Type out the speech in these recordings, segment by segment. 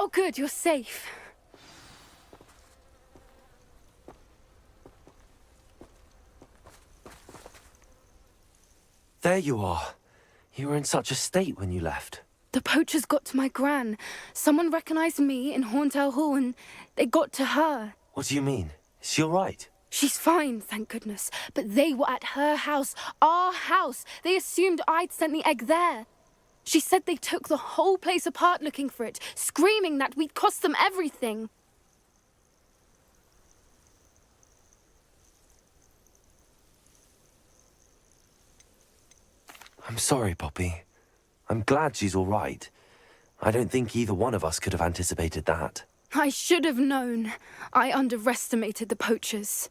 Oh good, you're safe. There you are. You were in such a state when you left. The poachers got to my gran. Someone recognized me in Horntail Hall and they got to her. What do you mean? Is she all right? She's fine, thank goodness. But they were at her house, our house. They assumed I'd sent the egg there. She said they took the whole place apart looking for it, screaming that we'd cost them everything. I'm sorry, Poppy. I'm glad she's all right. I don't think either one of us could have anticipated that. I should have known. I underestimated the poachers.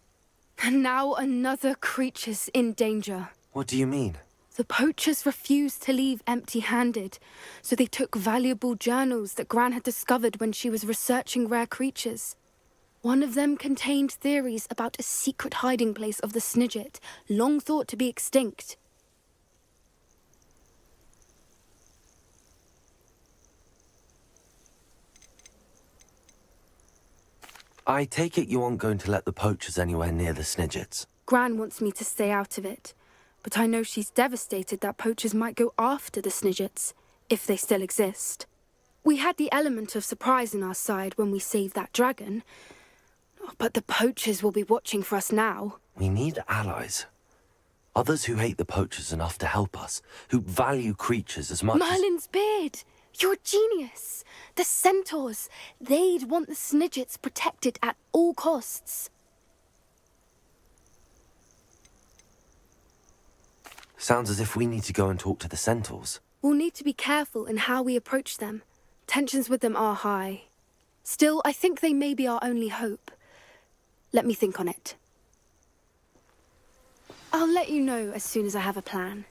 And now another creature's in danger. What do you mean? The poachers refused to leave empty-handed, so they took valuable journals that Gran had discovered when she was researching rare creatures. One of them contained theories about a secret hiding place of the Snidget, long thought to be extinct. I take it you aren't going to let the poachers anywhere near the Snidgets. Gran wants me to stay out of it, but I know she's devastated that poachers might go after the Snidgets, if they still exist. We had the element of surprise on our side when we saved that dragon, but the poachers will be watching for us now. We need allies. Others who hate the poachers enough to help us, who value creatures as much as... Merlin's beard! You're a genius! The centaurs! They'd want the Snidgets protected at all costs. Sounds as if we need to go and talk to the centaurs. We'll need to be careful in how we approach them. Tensions with them are high. Still, I think they may be our only hope. Let me think on it. I'll let you know as soon as I have a plan.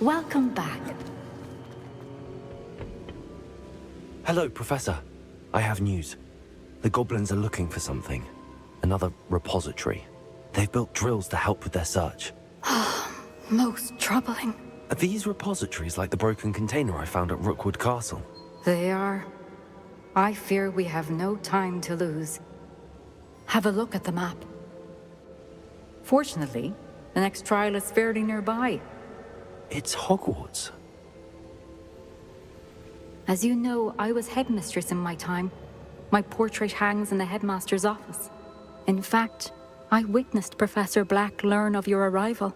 Welcome back. Hello, Professor. I have news. The goblins are looking for something. Another repository. They've built drills to help with their search. Most troubling. Are these repositories like the broken container I found at Rookwood Castle? They are. I fear we have no time to lose. Have a look at the map. Fortunately, the next trial is fairly nearby. It's Hogwarts. As you know, I was headmistress in my time. My portrait hangs in the headmaster's office. In fact, I witnessed Professor Black learn of your arrival.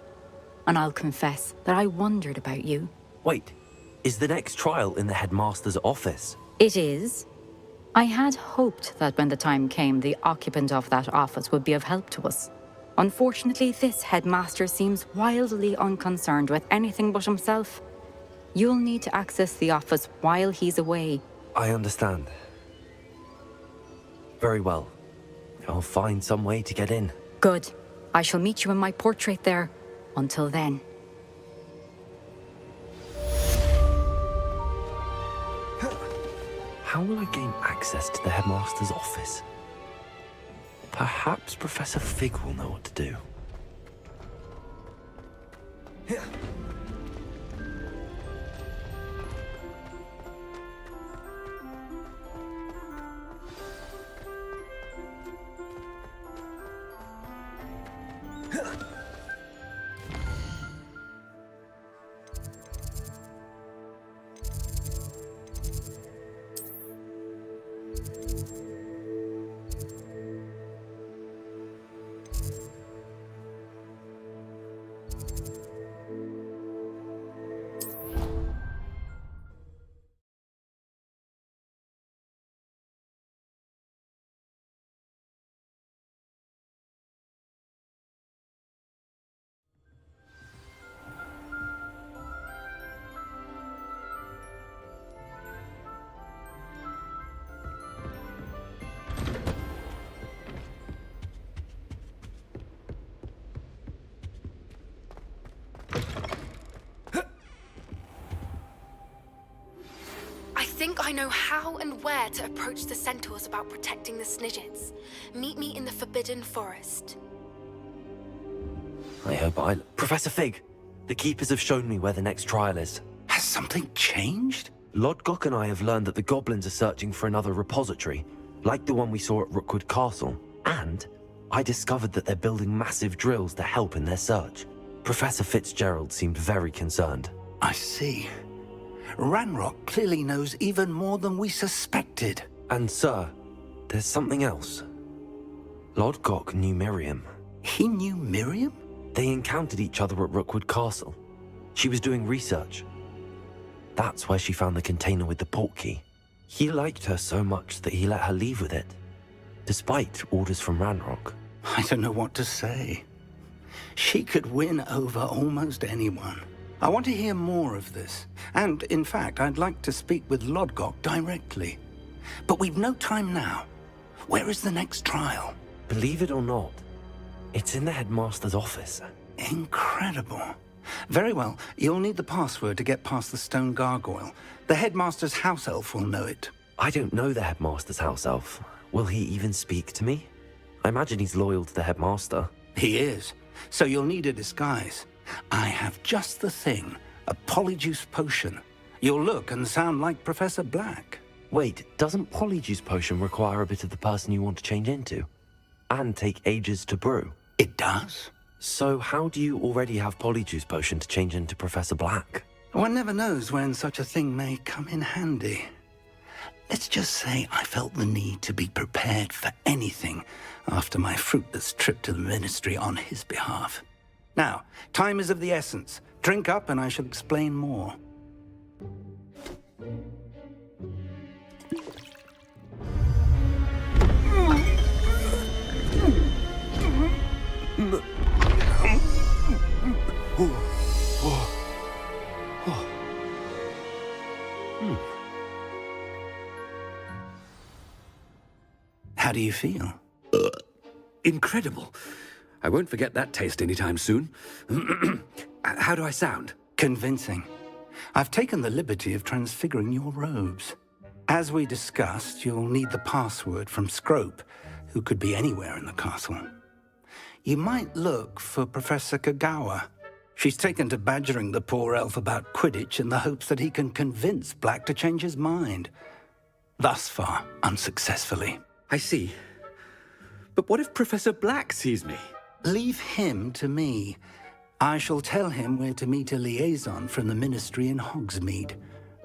And I'll confess that I wondered about you. Wait, is the next trial in the headmaster's office? It is. I had hoped that when the time came, the occupant of that office would be of help to us. Unfortunately, this headmaster seems wildly unconcerned with anything but himself. You'll need to access the office while he's away. I understand. Very well. I'll find some way to get in. Good. I shall meet you in my portrait there. Until then. How will I gain access to the headmaster's office? Perhaps Professor Fig will know what to do. I think I know how and where to approach the Centaurs about protecting the Snidgets. Meet me in the Forbidden Forest. I hope I... Professor Fig! The Keepers have shown me where the next trial is. Has something changed? Lodgok and I have learned that the goblins are searching for another repository, like the one we saw at Rookwood Castle. And I discovered that they're building massive drills to help in their search. Professor Fitzgerald seemed very concerned. I see. Ranrock clearly knows even more than we suspected. And sir, there's something else. Lodgok knew Miriam. He knew Miriam? They encountered each other at Rookwood Castle. She was doing research. That's where she found the container with the portkey. He liked her so much that he let her leave with it, despite orders from Ranrock. I don't know what to say. She could win over almost anyone. I want to hear more of this. And, in fact, I'd like to speak with Lodgok directly. But we've no time now. Where is the next trial? Believe it or not, it's in the headmaster's office. Incredible. Very well. You'll need the password to get past the stone gargoyle. The headmaster's house elf will know it. I don't know the headmaster's house elf. Will he even speak to me? I imagine he's loyal to the headmaster. He is. So you'll need a disguise. I have just the thing. A polyjuice potion. You'll look and sound like Professor Black. Wait, doesn't Polyjuice Potion require a bit of the person you want to change into? And take ages to brew? It does? So how do you already have Polyjuice Potion to change into Professor Black? One never knows when such a thing may come in handy. Let's just say I felt the need to be prepared for anything after my fruitless trip to the Ministry on his behalf. Now, time is of the essence. Drink up and I shall explain more. How do you feel? Incredible. I won't forget that taste anytime soon. How do I sound? Convincing. I've taken the liberty of transfiguring your robes. As we discussed, you'll need the password from Scrope, who could be anywhere in the castle. You might look for Professor Kagawa. She's taken to badgering the poor elf about Quidditch in the hopes that he can convince Black to change his mind. Thus far, unsuccessfully. I see. But what if Professor Black sees me? Leave him to me. I shall tell him where to meet a liaison from the Ministry in Hogsmeade.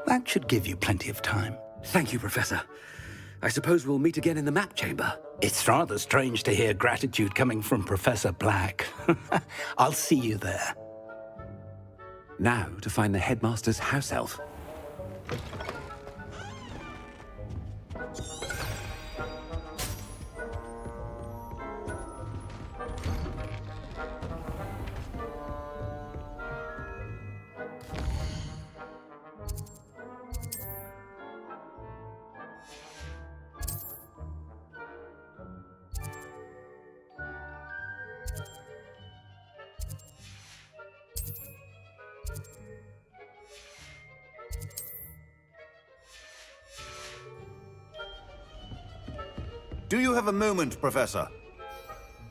That should give you plenty of time. Thank you, Professor. I suppose we'll meet again in the map chamber. It's rather strange to hear gratitude coming from Professor Black. I'll see you there. Now to find the headmaster's house elf. Do you have a moment, Professor?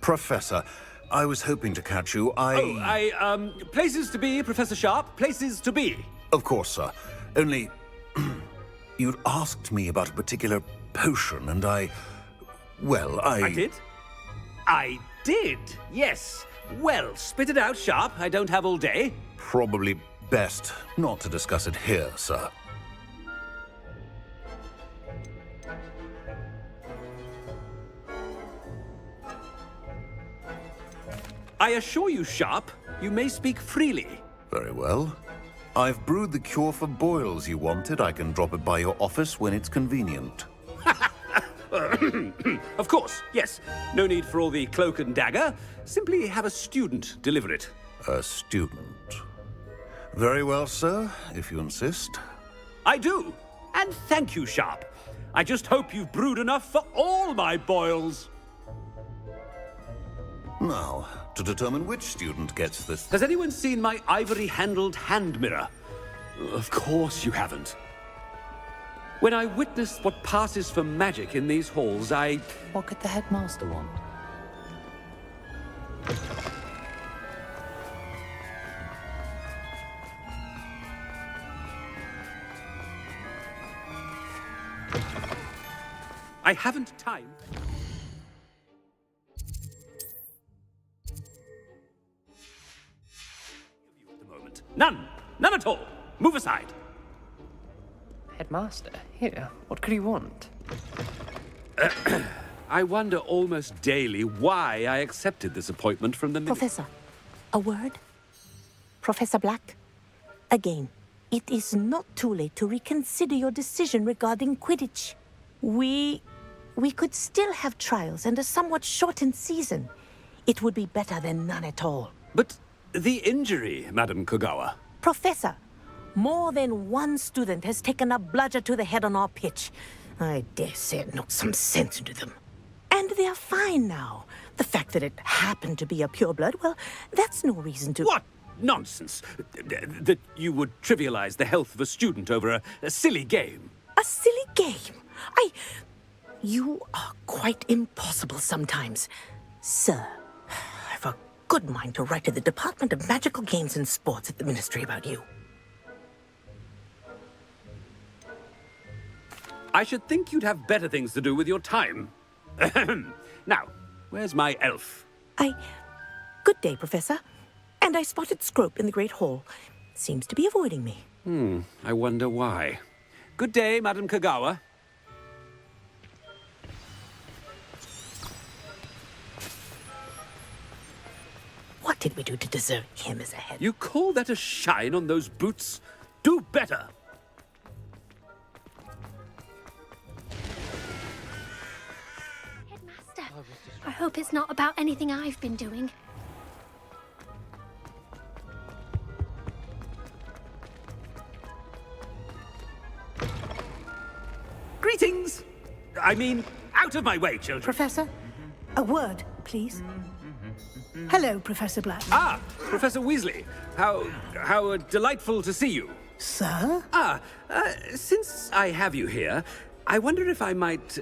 Professor, I was hoping to catch you. Places to be, Professor Sharp. Places to be. Of course, sir. Only... you'd asked me about a particular potion, and well, I did? I did, yes. Well, spit it out, Sharp. I don't have all day. Probably best not to discuss it here, sir. I assure you, Sharp, you may speak freely. Very well. I've brewed the cure for boils you wanted. I can drop it by your office when it's convenient. Of course, yes. No need for all the cloak and dagger. Simply have a student deliver it. A student. Very well, sir, if you insist. I do. And thank you, Sharp. I just hope you've brewed enough for all my boils. Now, to determine which student gets this... Has anyone seen my ivory-handled hand mirror? Of course you haven't. When I witness what passes for magic in these halls, What could the headmaster want? I haven't time. At the moment. None! None at all! Move aside! Headmaster? Here, what could he want? I wonder almost daily why I accepted this appointment from the Professor, a word? Professor Black? Again, it is not too late to reconsider your decision regarding Quidditch. We could still have trials and a somewhat shortened season. It would be better than none at all. But the injury, Madam Kogawa. Professor, more than one student has taken a bludger to the head on our pitch. I dare say it knocked some sense into them. And they're fine now. The fact that it happened to be a pureblood, well, that's no reason to... What nonsense! That you would trivialize the health of a student over a silly game. A silly game? You are quite impossible sometimes. Sir, I've a good mind to write to the Department of Magical Games and Sports at the Ministry about you. I should think you'd have better things to do with your time. Now, where's my elf? Good day, Professor. And I spotted Scrope in the Great Hall. Seems to be avoiding me. I wonder why. Good day, Madam Kogawa. What did we do to deserve him as a head? You call that a shine on those boots? Do better! Headmaster, I hope it's not about anything I've been doing. Greetings! I mean, out of my way, children. Professor, a word, please. Hello, Professor Black. Ah, Professor Weasley. How delightful to see you. Sir? Since I have you here, I wonder if I might,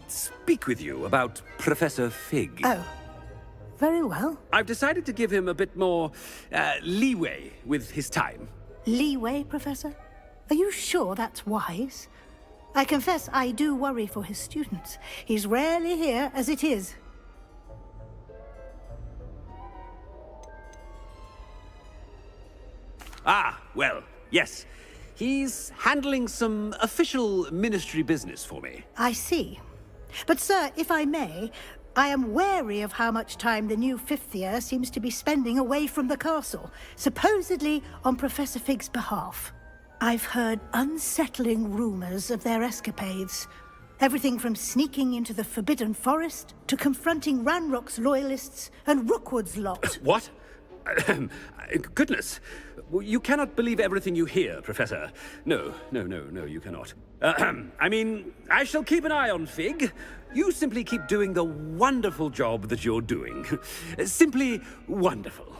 speak with you about Professor Fig. Oh, very well. I've decided to give him a bit more, leeway with his time. Leeway, Professor? Are you sure that's wise? I confess I do worry for his students. He's rarely here as it is. Ah, well, yes. He's handling some official ministry business for me. I see. But, sir, if I may, I am wary of how much time the new fifth year seems to be spending away from the castle, supposedly on Professor Fig's behalf. I've heard unsettling rumors of their escapades. Everything from sneaking into the Forbidden Forest to confronting Ranrock's loyalists and Rookwood's lot. What? Goodness. You cannot believe everything you hear, Professor. No, you cannot. I mean, I shall keep an eye on Fig. You simply keep doing the wonderful job that you're doing. Simply wonderful.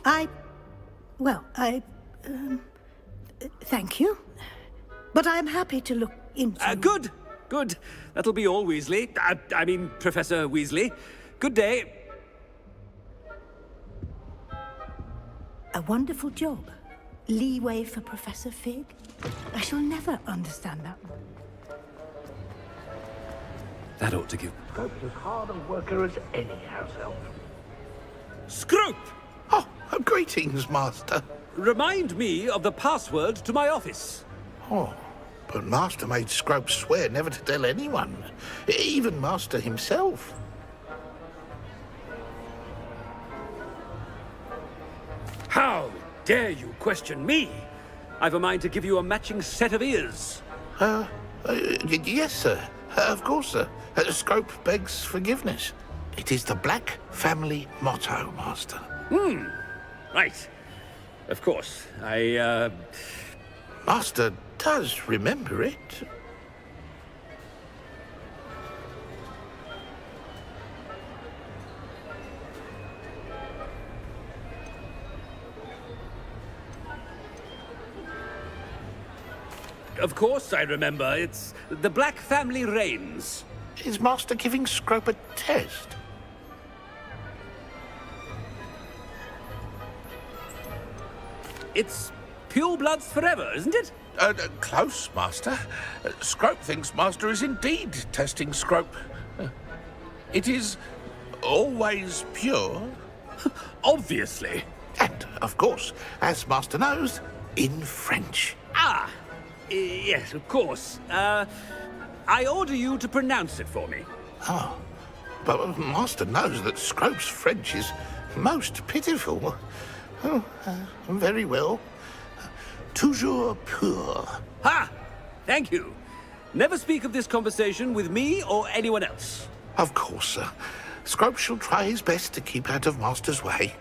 Thank you. But I'm happy to look into... Good. That'll be all, Weasley. I mean, Professor Weasley. Good day. A wonderful job. Leeway for Professor Fig? I shall never understand that one. That ought to give... Scrope's as hard a worker as any house elf. Scrope! Oh, greetings, Master. Remind me of the password to my office. Oh, but Master made Scrope swear never to tell anyone, even Master himself. How dare you question me? I've a mind to give you a matching set of ears. Yes, sir. Of course, sir. Scrope begs forgiveness. It is the Black family motto, Master. Right. Of course. Master does remember it. Of course I remember. It's the Black family reigns. Is Master giving Scrope a test? It's pure bloods forever, isn't it? Close, Master. Scrope thinks Master is indeed testing Scrope. It is always pure. Obviously. And, of course, as Master knows, in French. Ah, yes, of course. I order you to pronounce it for me. Oh, but Master knows that Scrope's French is most pitiful. Oh, very well. Toujours pur. Ha! Thank you. Never speak of this conversation with me or anyone else. Of course, sir. Scrope shall try his best to keep out of Master's way.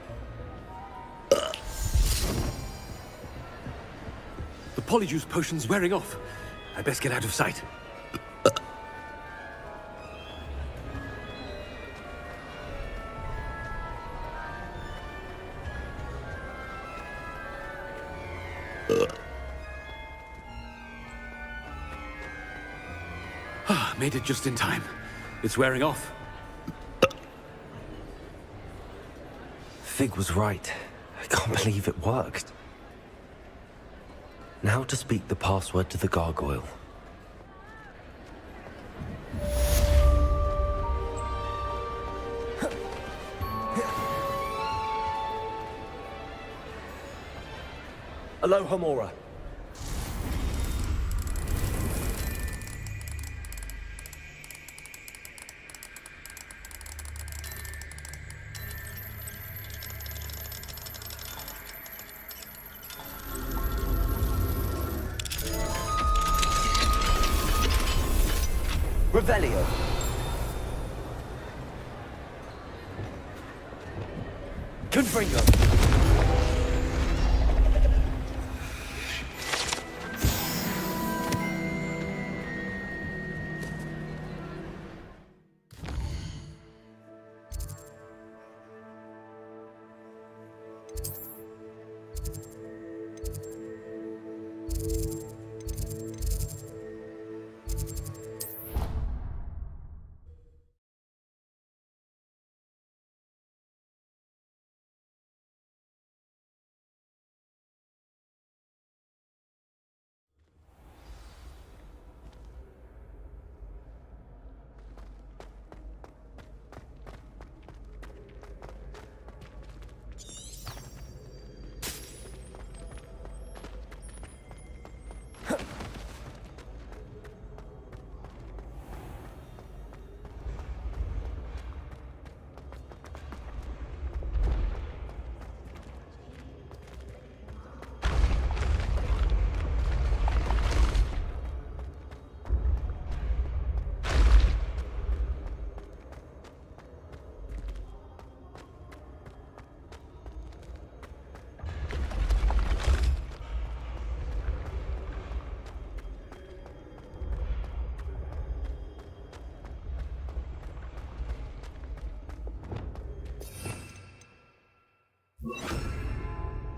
The Polyjuice potion's wearing off. I best get out of sight. Made it just in time. It's wearing off. Fig was right. I can't believe it worked. Now to speak the password to the gargoyle. Aloha Mora. Revelio. Confringo.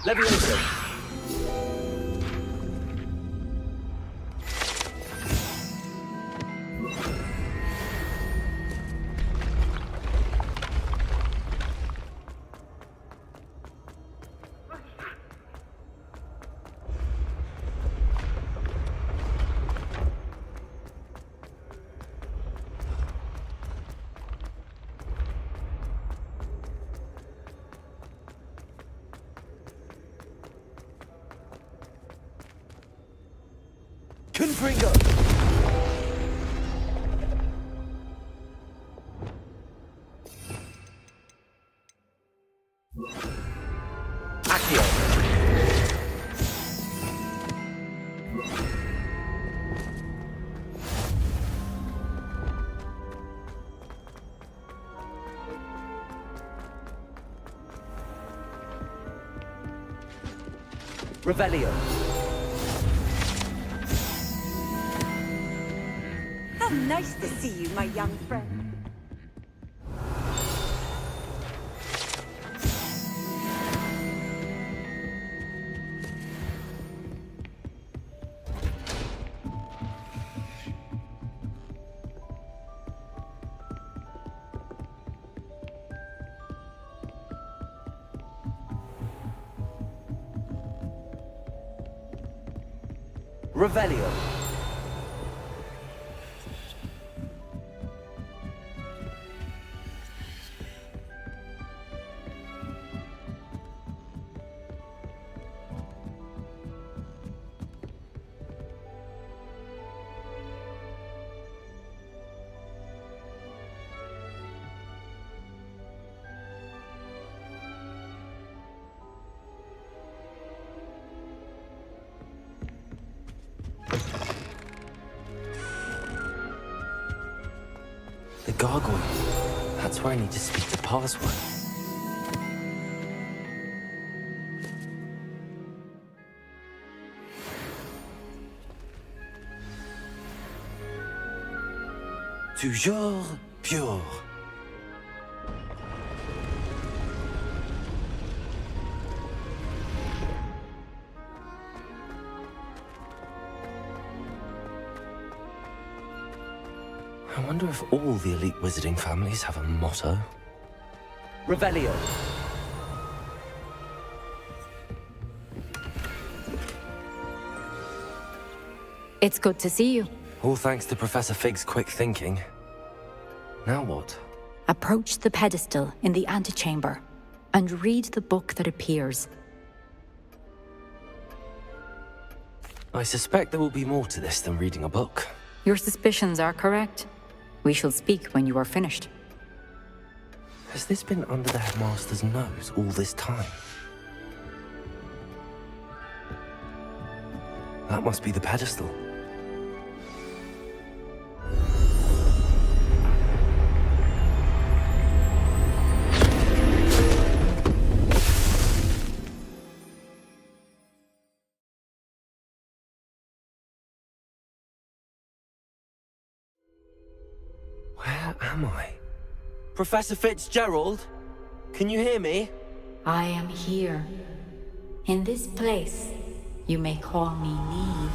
Levioso. Confringo. Accio. Revelio. How nice to see you, my young friend. Revelio. The gargoyle. That's where I need to speak the password. Toujours pure. I wonder if all the elite wizarding families have a motto. Revelio. It's good to see you. All thanks to Professor Fig's quick thinking. Now what? Approach the pedestal in the antechamber and read the book that appears. I suspect there will be more to this than reading a book. Your suspicions are correct. We shall speak when you are finished. Has this been under the headmaster's nose all this time? That must be the pedestal. Where am I? Professor Fitzgerald? Can you hear me? I am here. In this place, you may call me Neve.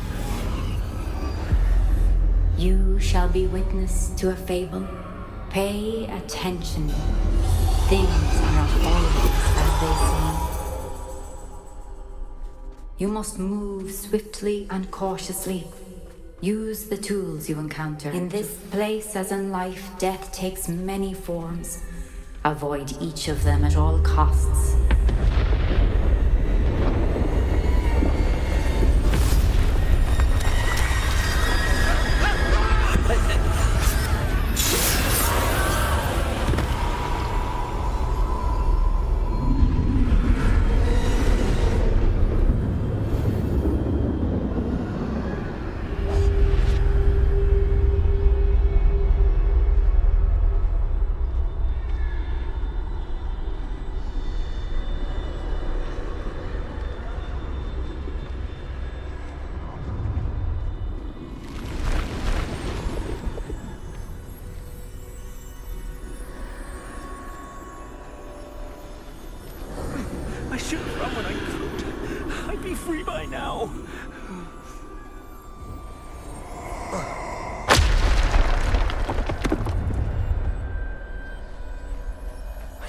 You shall be witness to a fable. Pay attention. Things are not always as they seem. You must move swiftly and cautiously. Use the tools you encounter. In this place, as in life, death takes many forms. Avoid each of them at all costs.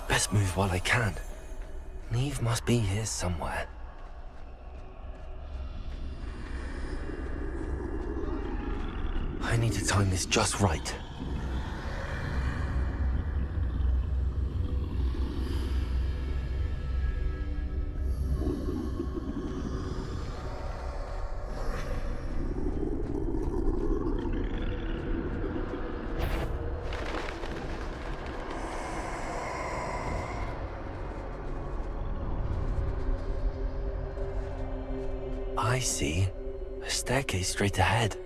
Best move while I can. Neve must be here somewhere. I need to time this just right. I see. A staircase straight ahead.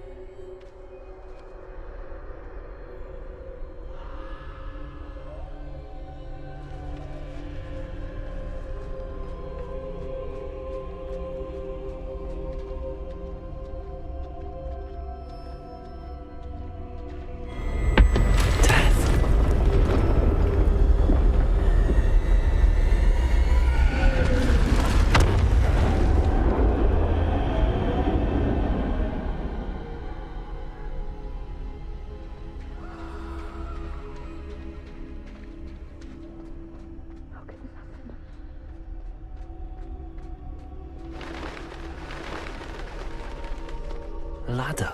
ladder.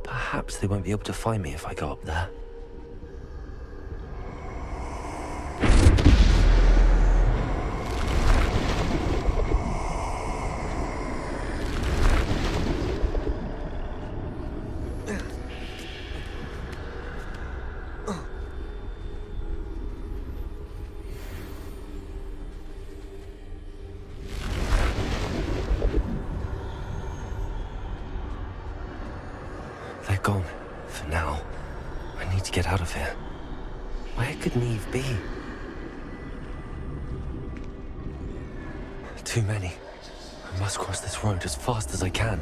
Perhaps they won't be able to find me if I go up there. They're gone, for now. I need to get out of here. Where could Neve be? Too many. I must cross this road as fast as I can.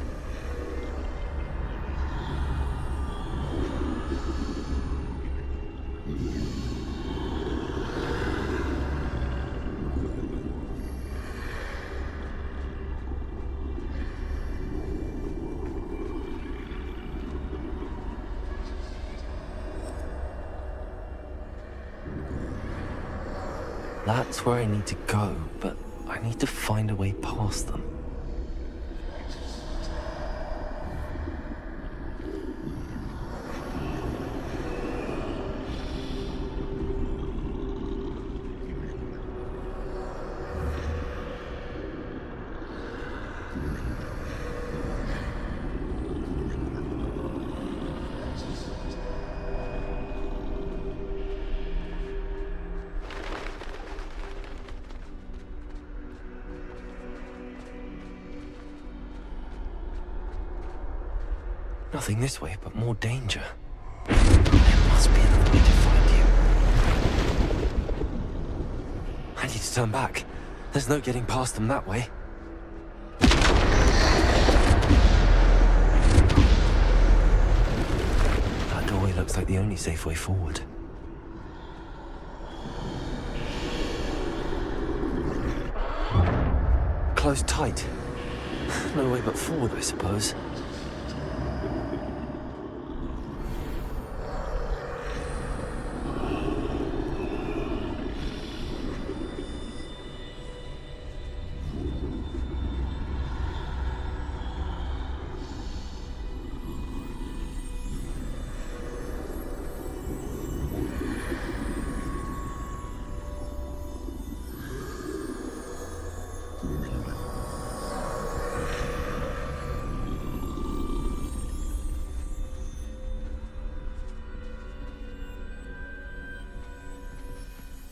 That's where I need to go, but I need to find a way past them. Nothing this way, but more danger. There must be another way to find you. I need to turn back. There's no getting past them that way. That doorway looks like the only safe way forward. Closed tight. No way but forward, I suppose.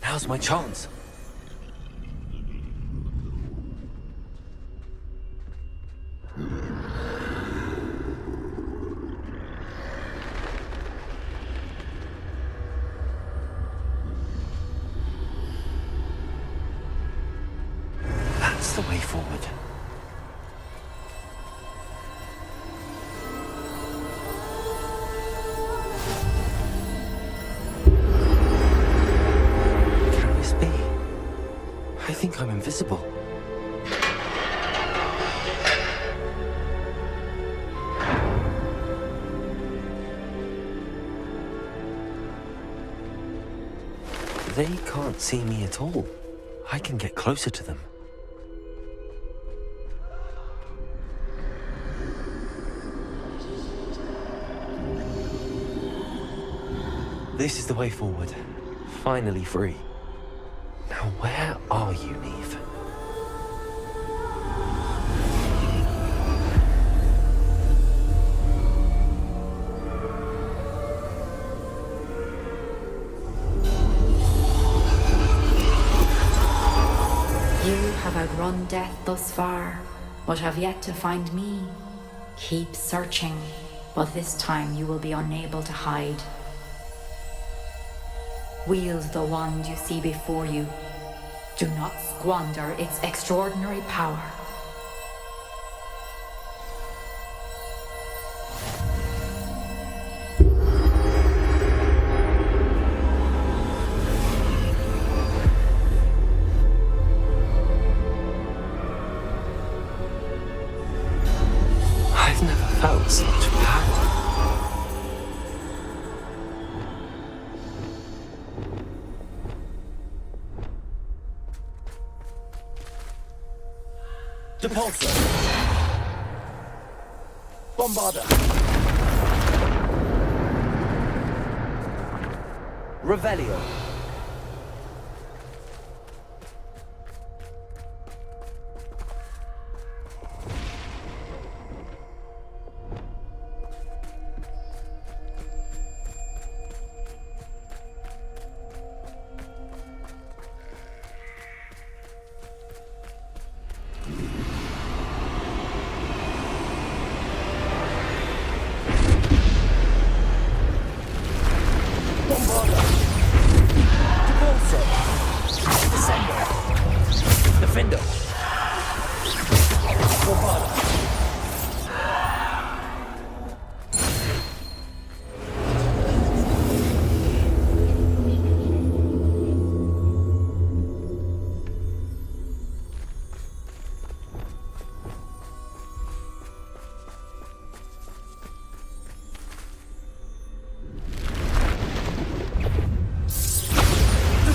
Now's my chance. That's the way forward. I think I'm invisible. They can't see me at all. I can get closer to them. This is the way forward. Finally free. Now, where are you, Neve? You have outrun death thus far, but have yet to find me. Keep searching, but this time you will be unable to hide. Wield the wand you see before you. Do not squander its extraordinary power. I've never felt such power. Depulsor! Bombarder. Revelio. Defender.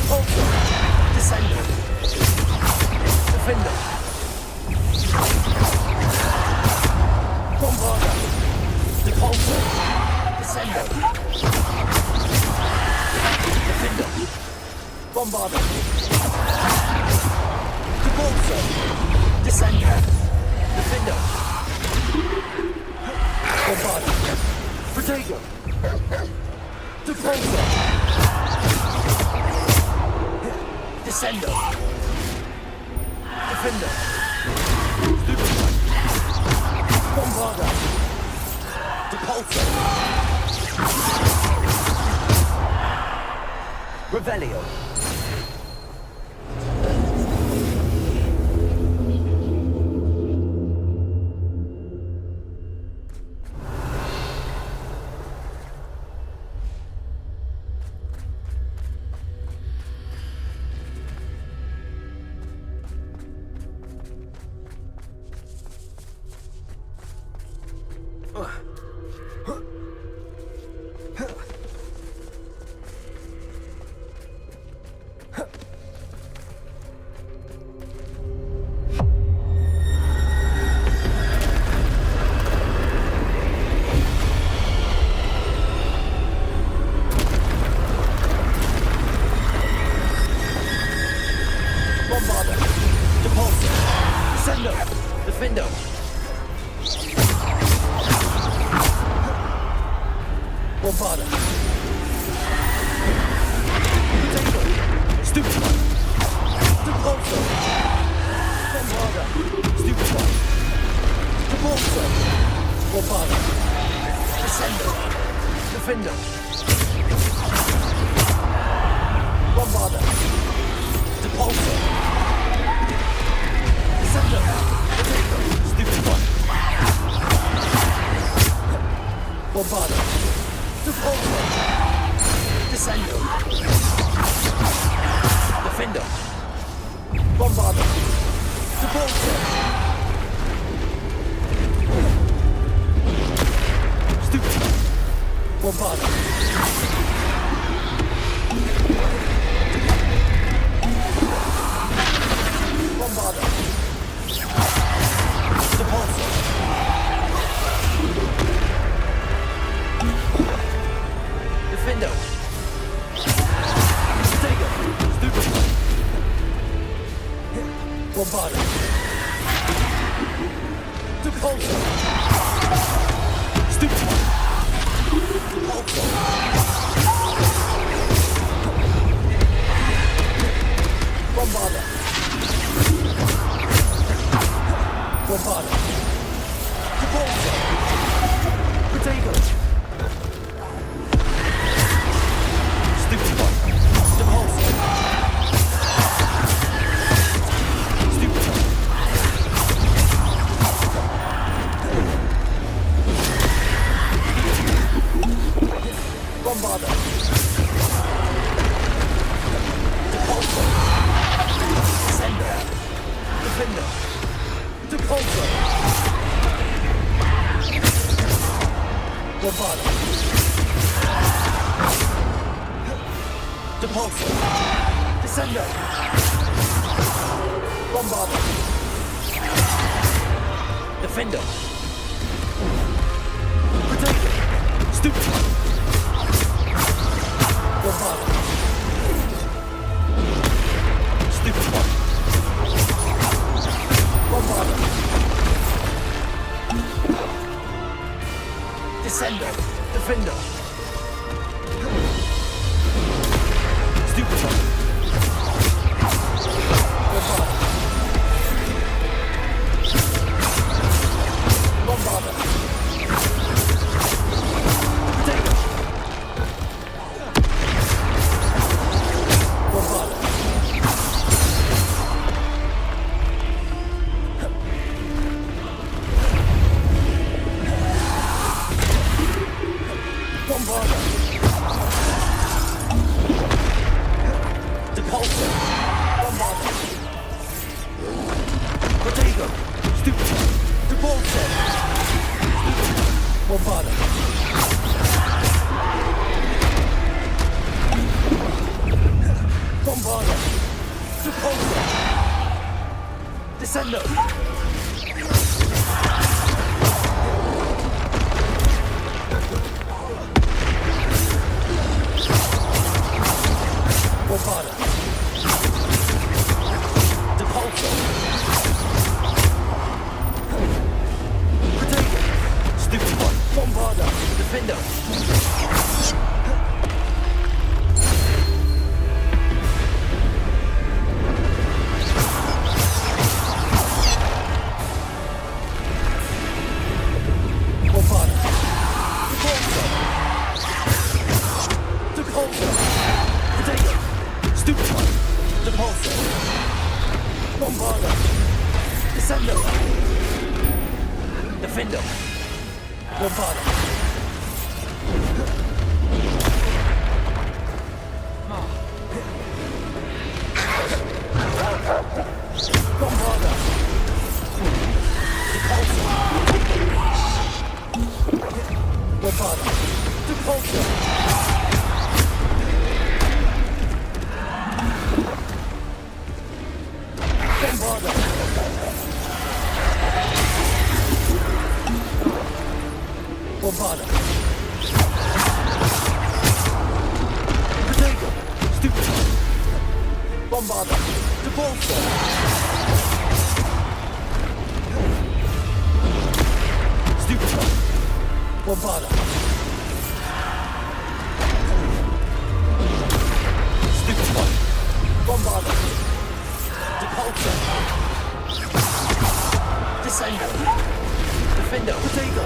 Bombarder. Descender. Defender. Bombarder. Depulsor. Descender. Defender. Bombarder. Depulsor. Descender. Defender. Bombarder. Protego. Depulsor. Descender. Defender. Stupefy. Bombarder. Depulsor. Revelio. Bombarder. Depulsor. Descender. Defender. Bombarder. Potato. Stupefy. Depulsor. Bombarder. Stupefy. Depulsor. Bombarder. Descender. Defender. Bombarder. Depulsor. Descender. Potato. Stupefy. Bombarder. Depulsor. Descender. Defender. Bombarder. Depulsor. Stupefy. Bombarder. Bombarder. Depulsor. Defender. Stego. Stupefy. Bombarder. Depulsor. Stupefy. Depulsor. Bombarder. Bombarder. Depulsor. Potato. Stupefy. Depulsor. Stupefy. Bombarder. Depulsor. Descender. Defender. Depulsor. Bombarder. Depulsor. Descender. Bombarder. Defender. Stupid one! Bombarda! Stupid one! Bombarda! Descender! Defender! Stupid one! Bombarda! Bombarda! Potato! Bombarda! Bombarda! Depulso! Bombarda! Protego! Stupid! Depulso! Bombarda! Bombarda! Depulso! Descendo! Bombarda! Depulso! Protego! Stupid one! Bombarda! Defender! Bombarda! Depulso! Depulso! Protego! Stupid one! Depulso! Bombarda! Descendo! Defender! Bombarda! Bombarda! Depulso! Bombarda! Depulso! Bombarda! Bombarda! Protego! Stupid! Bombarda! Depulso! Stupid! Bombarda! Stupid one! Bombarda! Depulso! Descender! Defender! Protego!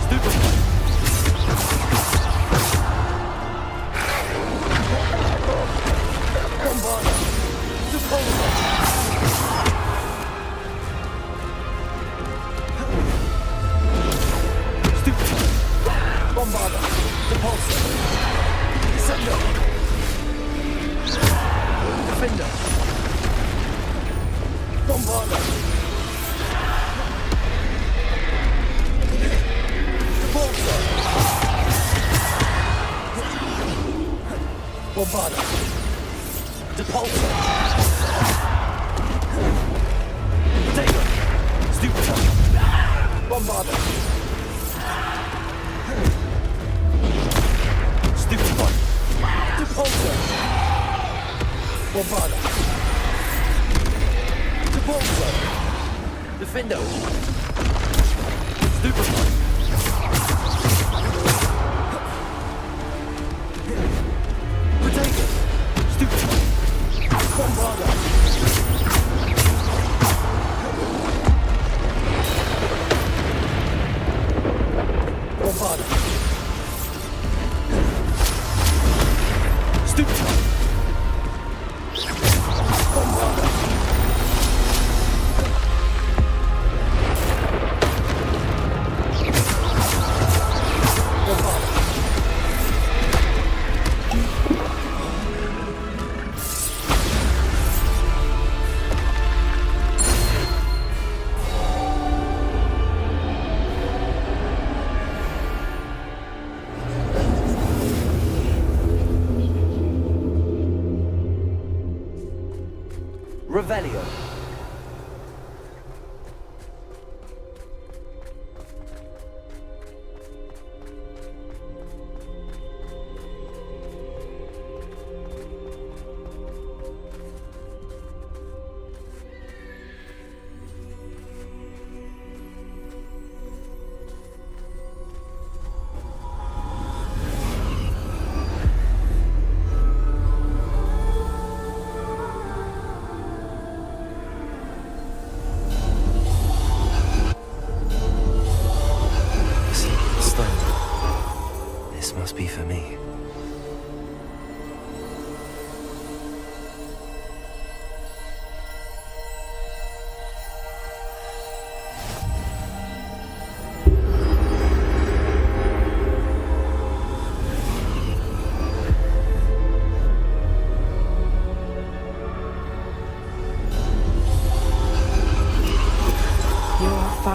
Stupid one! Bombarda! Depulso! Stupid one! Bombarda! Depulso! Descender! Defender! Bombarda! Depulso! Bombarda! Depulso! Potato! Stupid one! Bombarda! Stupid one! Depulso! Bombarda! Depulso! Defendo! Stupid one! Potato! Stupid one! Bombarda! Bombarda! Stupid one! Bombarda! Revelio.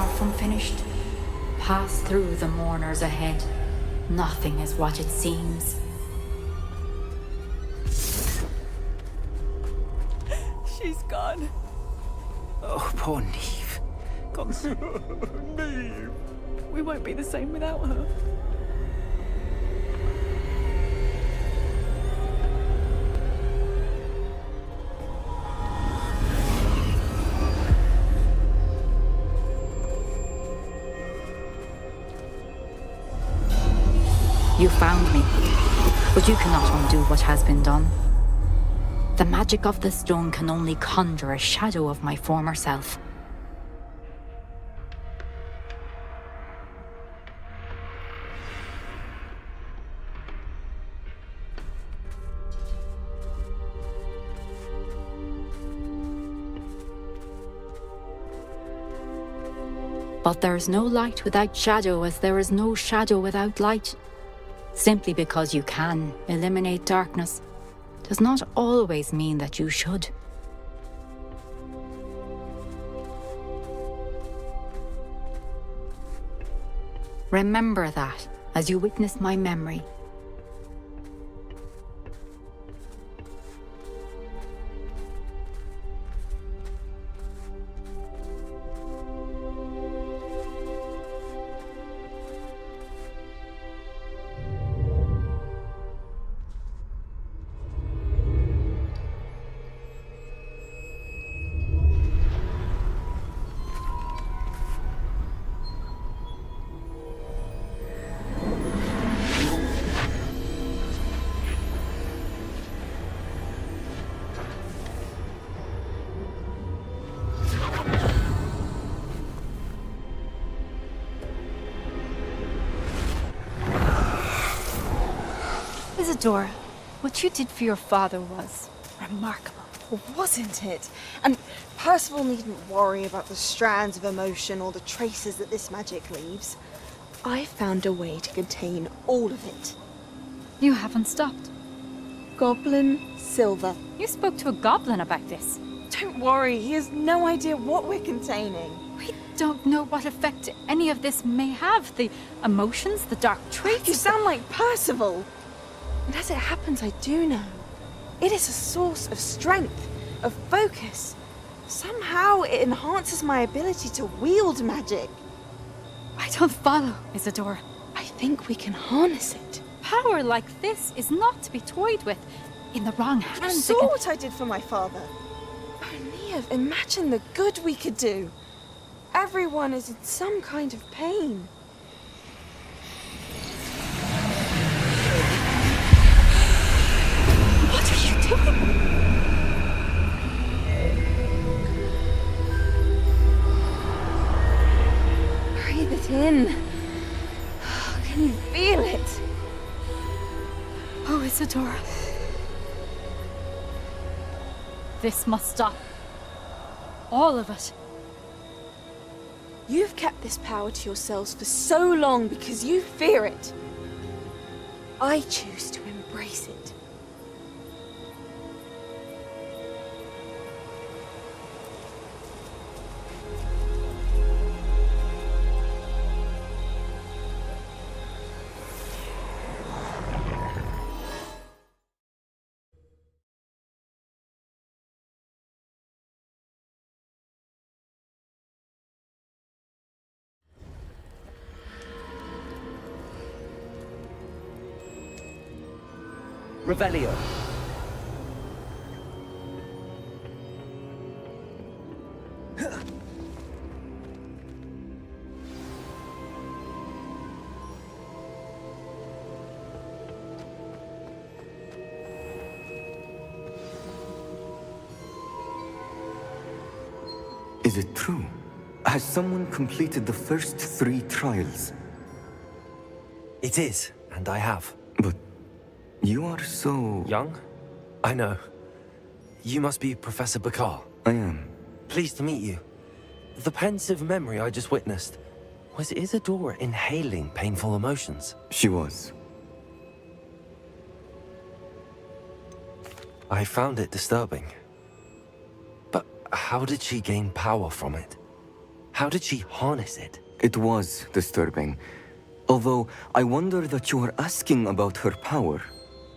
far from finished. Pass through the mourners ahead. Nothing is what it seems. She's gone. Oh, poor Neve. Gone so... Neve. We won't be the same without her. You found me, but you cannot undo what has been done. The magic of the stone can only conjure a shadow of my former self. But there is no light without shadow, as there is no shadow without light. Simply because you can eliminate darkness does not always mean that you should. Remember that as you witness my memory. Isadora, what you did for your father was remarkable. Wasn't it? And Percival needn't worry about the strands of emotion or the traces that this magic leaves. I found a way to contain all of it. You haven't stopped. Goblin Silver. You spoke to a goblin about this. Don't worry, he has no idea what we're containing. We don't know what effect any of this may have. The emotions, the dark traits. You sound like Percival. And as it happens, I do know. It is a source of strength, of focus. Somehow it enhances my ability to wield magic. I don't follow, Isadora. I think we can harness it. Power like this is not to be toyed with. In the wrong hands, You saw what I did for my father. Oh, Neve, imagine the good we could do. Everyone is in some kind of pain. What are you doing? Breathe it in. Can you feel it? Oh, Isadora. This must stop. All of it. You've kept this power to yourselves for so long because you fear it. I choose to embrace it. Revelio. Is it true? Has someone completed the first 3 trials? It is, and I have. But you are so... Young? I know. You must be Professor Bakar. I am. Pleased to meet you. The pensive memory I just witnessed, was Isadora inhaling painful emotions? She was. I found it disturbing. But how did she gain power from it? How did she harness it? It was disturbing. Although, I wonder that you are asking about her power.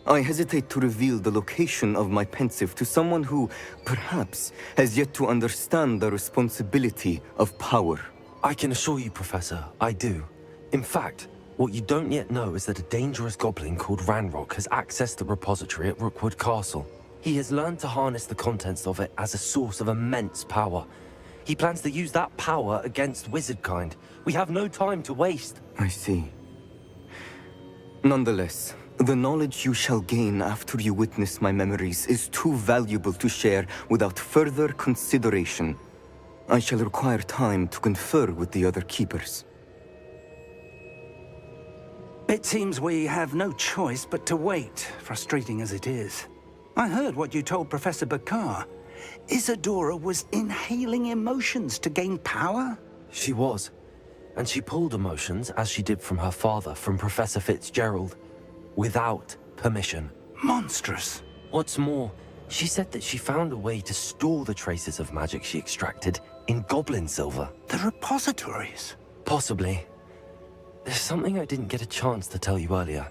I hesitate to reveal the location of my pensive to someone who, perhaps, has yet to understand the responsibility of power. I can assure you, Professor, I do. In fact, what you don't yet know is that a dangerous goblin called Ranrock has accessed the repository at Rookwood Castle. He has learned to harness the contents of it as a source of immense power. He plans to use that power against Wizardkind. We have no time to waste. I see. Nonetheless, the knowledge you shall gain after you witness my memories is too valuable to share without further consideration. I shall require time to confer with the other keepers. It seems we have no choice but to wait, frustrating as it is. I heard what you told Professor Bakar. Isadora was inhaling emotions to gain power? She was. And she pulled emotions, as she did from her father, from Professor Fitzgerald, without permission. Monstrous. What's more, she said that she found a way to store the traces of magic she extracted in goblin silver. The repositories? Possibly. There's something I didn't get a chance to tell you earlier.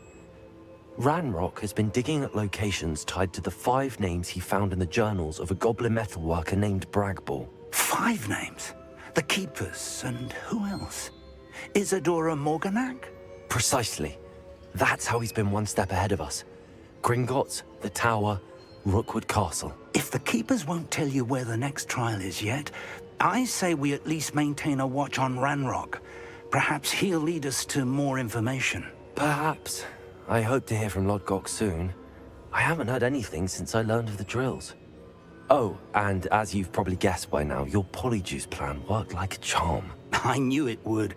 Ranrock has been digging at locations tied to the 5 names he found in the journals of a goblin metalworker named Bragball. 5 names? The Keepers, and who else? Isadora Morganak? Precisely. That's how he's been one step ahead of us. Gringotts, the Tower, Rookwood Castle. If the Keepers won't tell you where the next trial is yet, I say we at least maintain a watch on Ranrock. Perhaps he'll lead us to more information. Perhaps. I hope to hear from Lodgok soon. I haven't heard anything since I learned of the drills. Oh, and as you've probably guessed by now, your Polyjuice plan worked like a charm. I knew it would.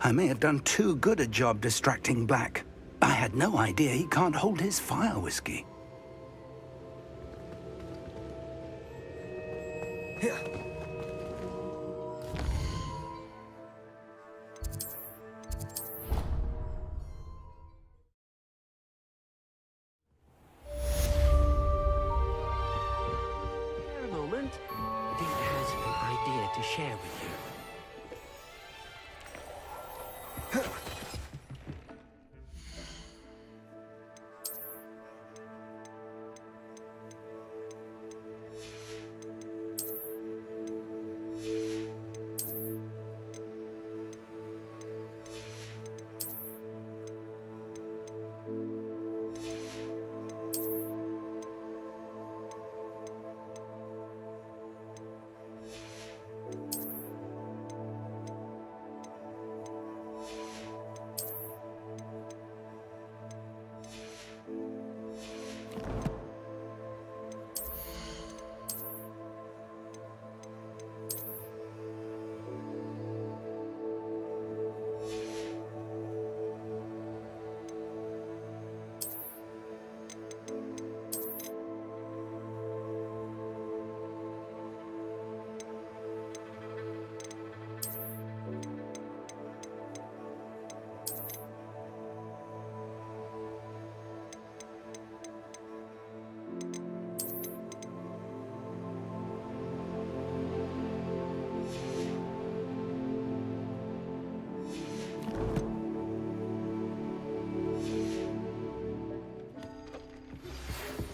I may have done too good a job distracting Black. I had no idea he can't hold his fire whiskey. Here. To share with you.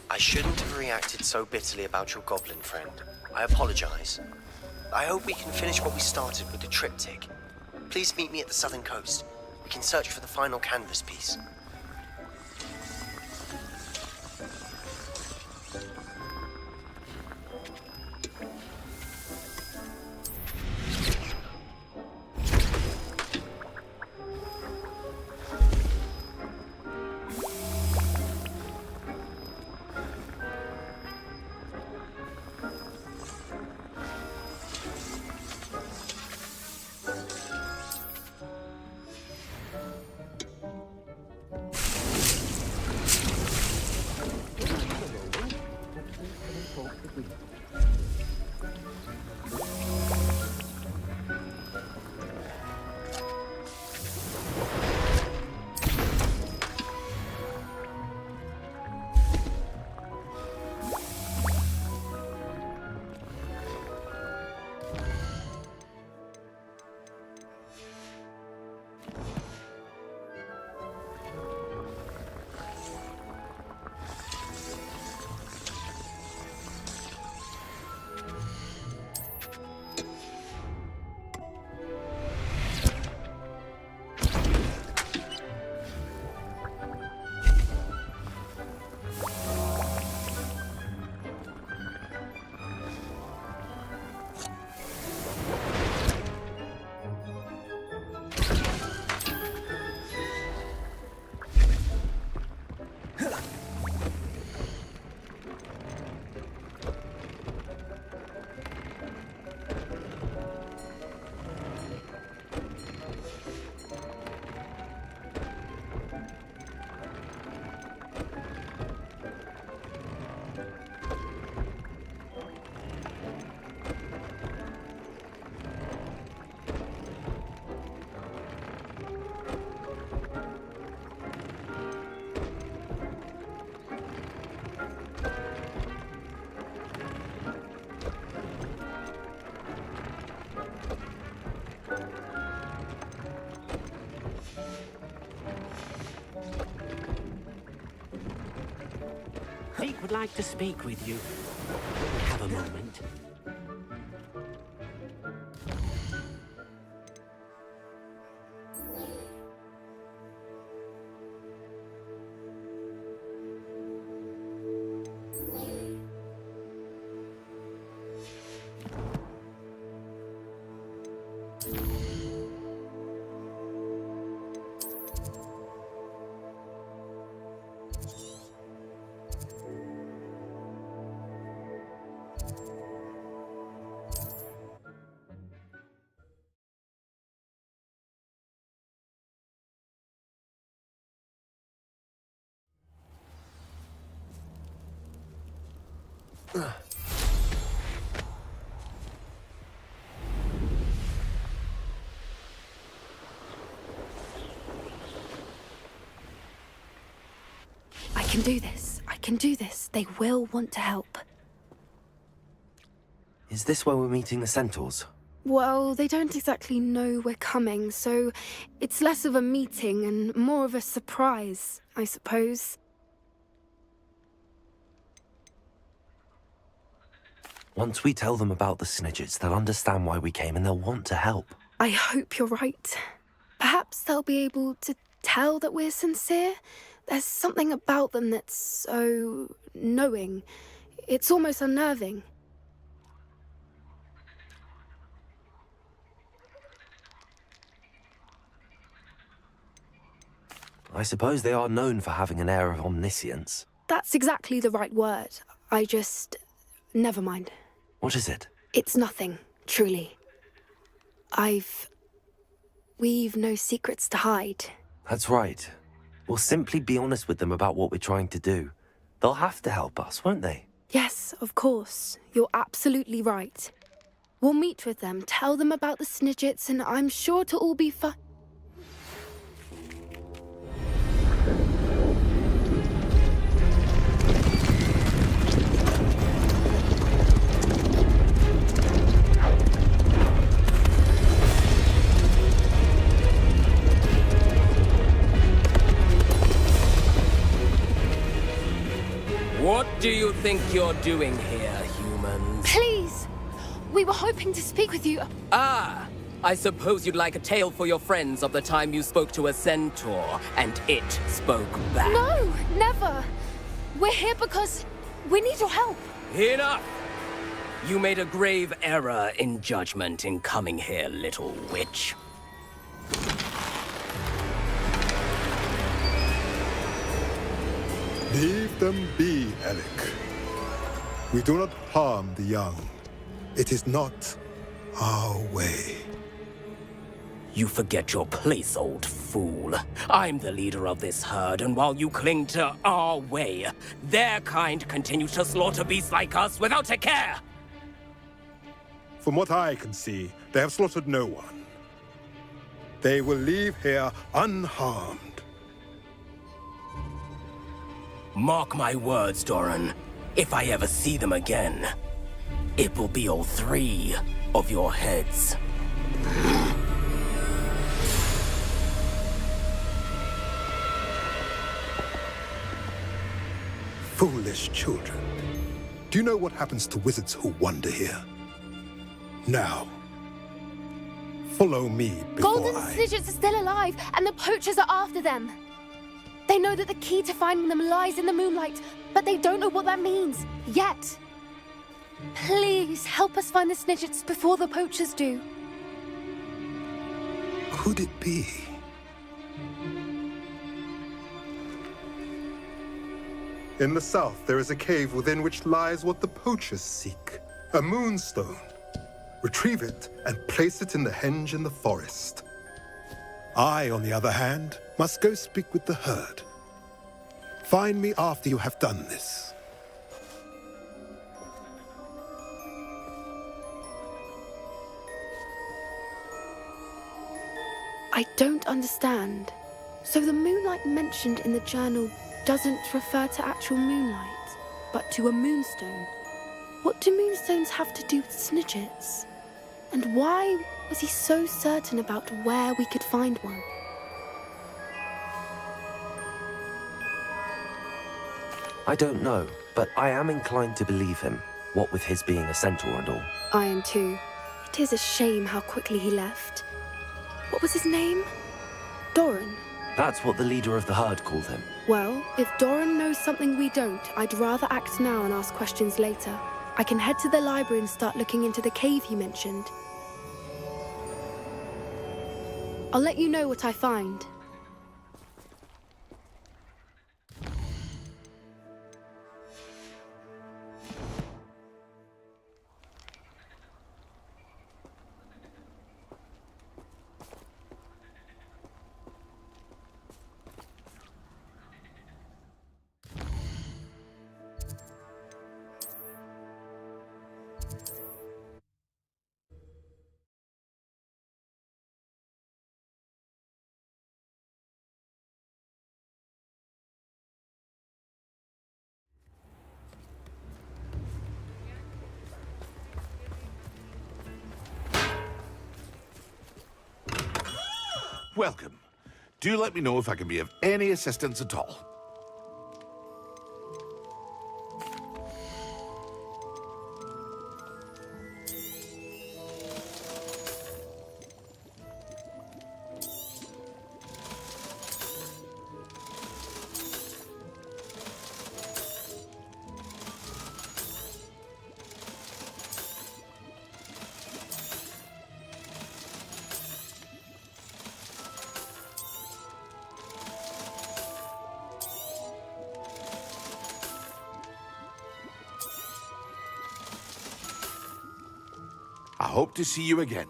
I shouldn't have reacted so bitterly about your goblin friend. I apologize. I hope we can finish what we started with the triptych. Please meet me at the southern coast. We can search for the final canvas piece. Fake would like to speak with you. Have a moment. I can do this. I can do this. They will want to help. Is this where we're meeting the Centaurs? Well, they don't exactly know we're coming, so it's less of a meeting and more of a surprise, I suppose. Once we tell them about the Snidgets, they'll understand why we came and they'll want to help. I hope you're right. Perhaps they'll be able to tell that we're sincere. There's something about them that's so knowing. It's almost unnerving. I suppose they are known for having an air of omniscience. That's exactly the right word. Never mind. What is it? It's nothing, truly. We've no secrets to hide. That's right. We'll simply be honest with them about what we're trying to do. They'll have to help us, won't they? Yes, of course. You're absolutely right. We'll meet with them, tell them about the Snidgets, and I'm sure to all be fine. What do you think you're doing here, humans? Please! We were hoping to speak with you. Ah! I suppose you'd like a tale for your friends of the time you spoke to a centaur, and it spoke back. No, never! We're here because we need your help. Enough! You made a grave error in judgment in coming here, little witch. Leave them be, Eric. We do not harm the young. It is not our way. You forget your place, old fool. I'm the leader of this herd, and while you cling to our way, their kind continue to slaughter beasts like us without a care! From what I can see, they have slaughtered no one. They will leave here unharmed. Mark my words, Doran. If I ever see them again, it will be all 3 of your heads. Foolish children. Do you know what happens to wizards who wander here? Now, follow me before Golden Snidgets are still alive, and the poachers are after them. They know that the key to finding them lies in the moonlight, but they don't know what that means, yet. Please, help us find the Snidgets before the poachers do. Could it be? In the south, there is a cave within which lies what the poachers seek. A moonstone. Retrieve it and place it in the henge in the forest. I, on the other hand, must go speak with the herd. Find me after you have done this. I don't understand. So the moonlight mentioned in the journal doesn't refer to actual moonlight, but to a moonstone. What do moonstones have to do with Snidgets? And why was he so certain about where we could find one? I don't know, but I am inclined to believe him, what with his being a centaur and all. I am too. It is a shame how quickly he left. What was his name? Doran. That's what the leader of the herd called him. Well, if Doran knows something we don't, I'd rather act now and ask questions later. I can head to the library and start looking into the cave he mentioned. I'll let you know what I find. Welcome. Do let me know if I can be of any assistance at all. I hope to see you again.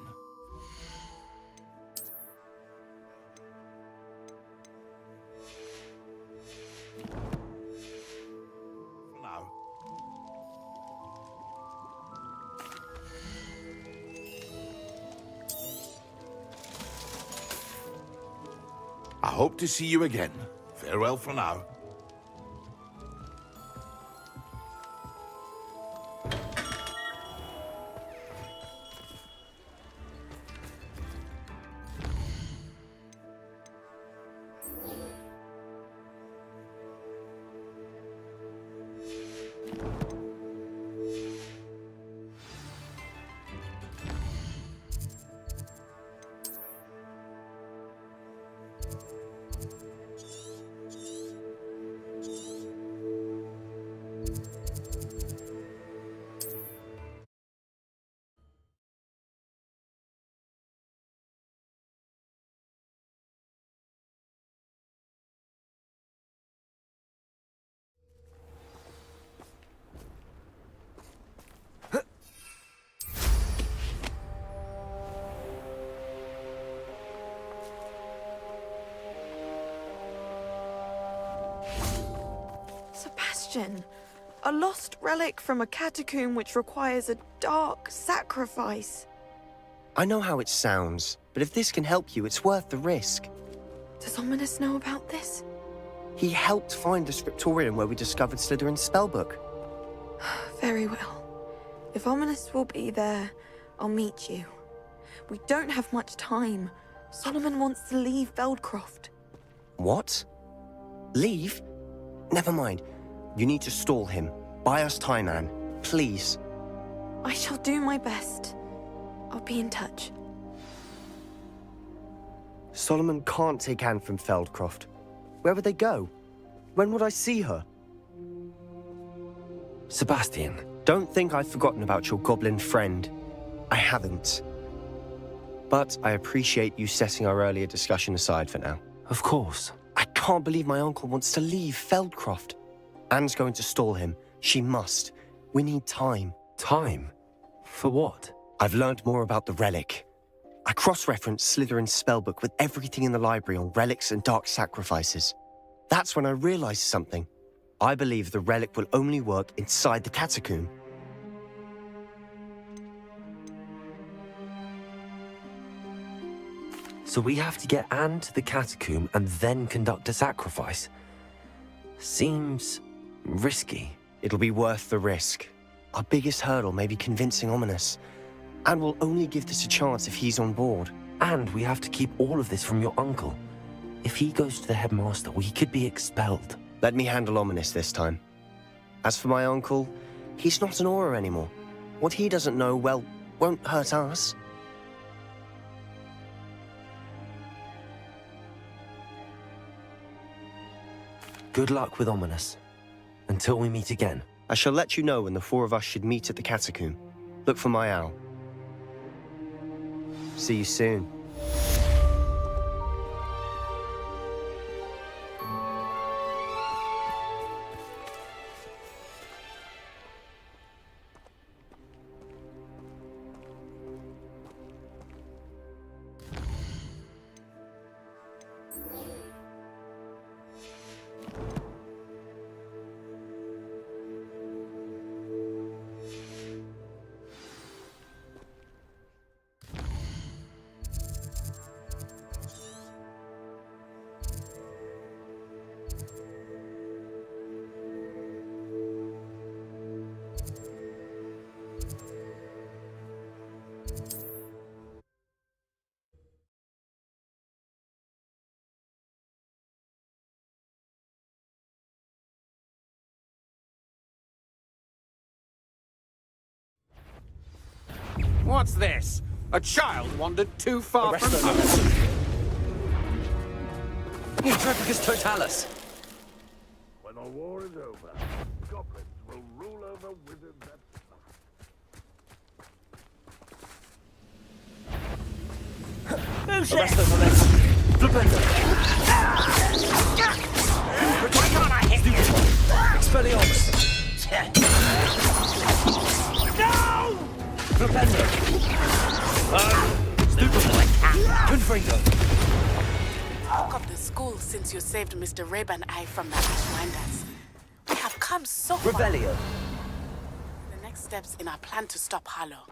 For now. I hope to see you again. Farewell for now. Sebastian, a lost relic from a catacomb which requires a dark sacrifice. I know how it sounds, but if this can help you, it's worth the risk. Does Ominous know about this? He helped find the scriptorium where we discovered Slytherin's spellbook. Very well. If Ominous will be there, I'll meet you. We don't have much time. Solomon wants to leave Veldcroft. What? Leave? Never mind. You need to stall him. Buy us time, Anne. Please. I shall do my best. I'll be in touch. Solomon can't take Anne from Feldcroft. Where would they go? When would I see her? Sebastian. Don't think I've forgotten about your goblin friend. I haven't. But I appreciate you setting our earlier discussion aside for now. Of course. I can't believe my uncle wants to leave Feldcroft. Anne's going to stall him. She must. We need time. Time? For what? I've learned more about the relic. I cross-referenced Slytherin's spellbook with everything in the library on relics and dark sacrifices. That's when I realized something. I believe the relic will only work inside the catacomb. So we have to get Anne to the catacomb and then conduct a sacrifice? Seems risky. It'll be worth the risk. Our biggest hurdle may be convincing Ominis. And we'll only give this a chance if he's on board. And we have to keep all of this from your uncle. If he goes to the headmaster, we could be expelled. Let me handle Ominis this time. As for my uncle, he's not an Auror anymore. What he doesn't know, well, won't hurt us. Good luck with Ominis. Until we meet again. I shall let you know when the four of us should meet at the catacomb. Look for my owl. See you soon. What's this? A child wandered too far from home. Intrepicus Totalis! When the war is over, goblins will rule over wizards at Arresto Momentum! Flipendo! Why can't I hit you? Expelliarmus! No! Flipendo! Stupefy! Confringo! Woke up the school since you saved Mr. Rabe and I from the Ashwinders. We have come so far. Revelio! The next steps in our plan to stop Harlow.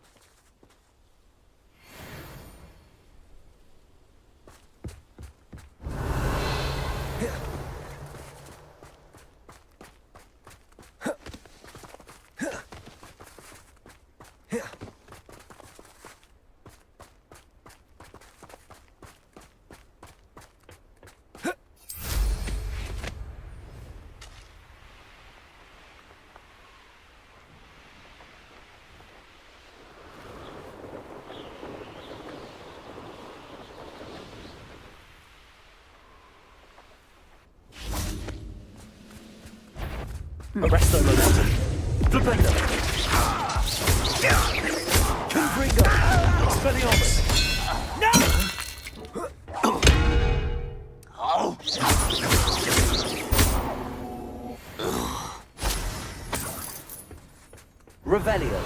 Arresto Momentum! Flipendo! Confringo! Expelliarmus! Revelio!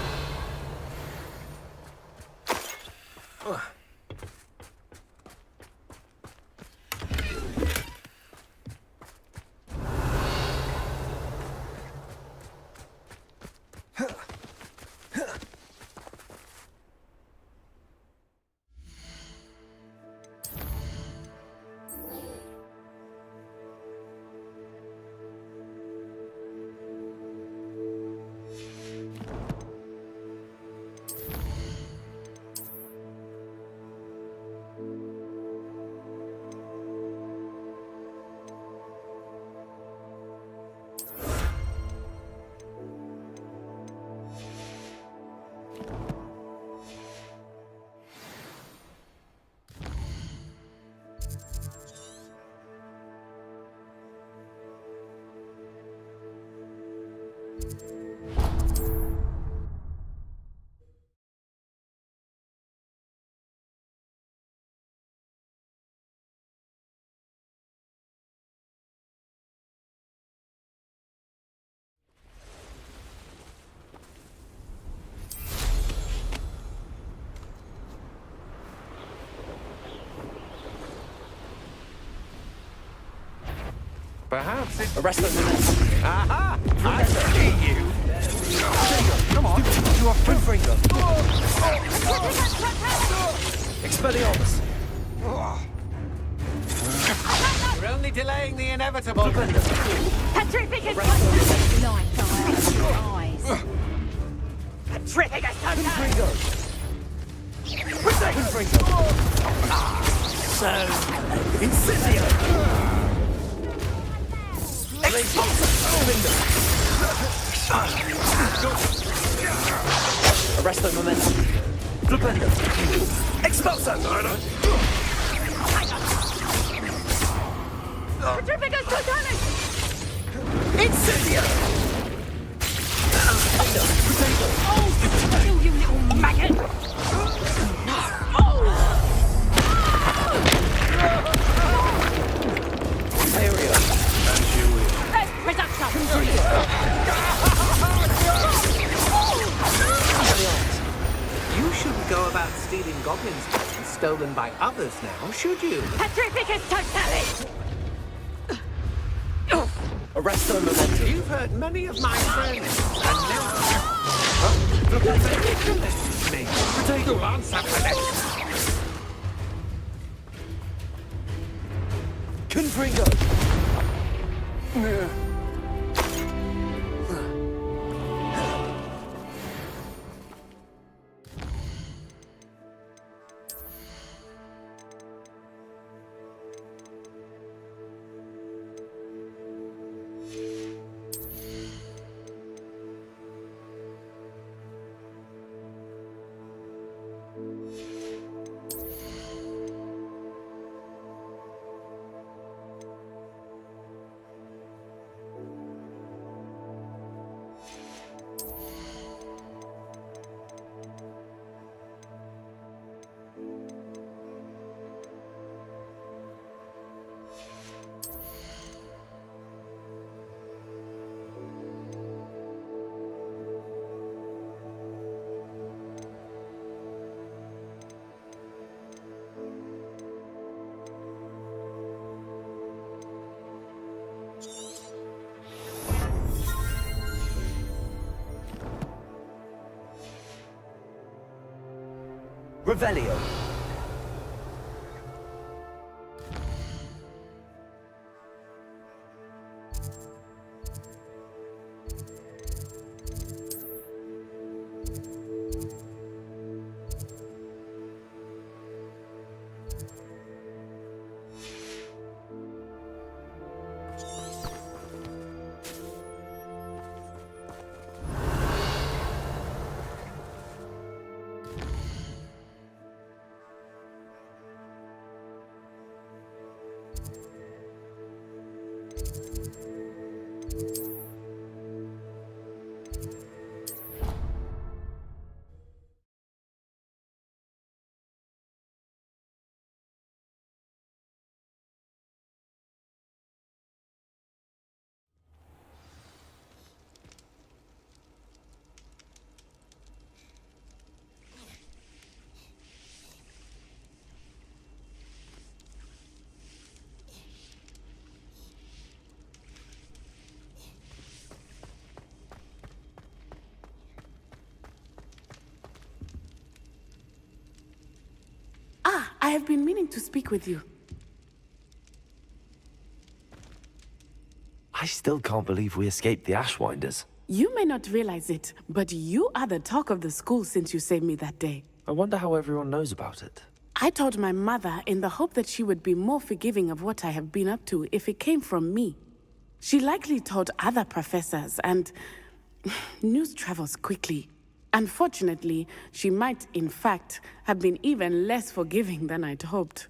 Perhaps it... Arrest them. Aha! I see you! Come on, you are Confringo. Expelliarmus. We're only delaying the inevitable. Petrificus light eyes. Petrificus Confringo. Confringo. So, Incendio. Arresto momentum. Flipendo. Expulso. Petrificus totalis. Incendio. Oh, you little maggot. Area. You shouldn't go about stealing goblins' coins stolen by others now, should you? Petrificus totalis. Arresto momentum. You've hurt many of my friends, and now... Look at me. You'll answer for this. Confringo. Revelio. I have been meaning to speak with you. I still can't believe we escaped the Ashwinders. You may not realize it, but you are the talk of the school since you saved me that day. I wonder how everyone knows about it. I told my mother in the hope that she would be more forgiving of what I have been up to if it came from me. She likely told other professors, and news travels quickly. Unfortunately, she might, in fact, have been even less forgiving than I'd hoped.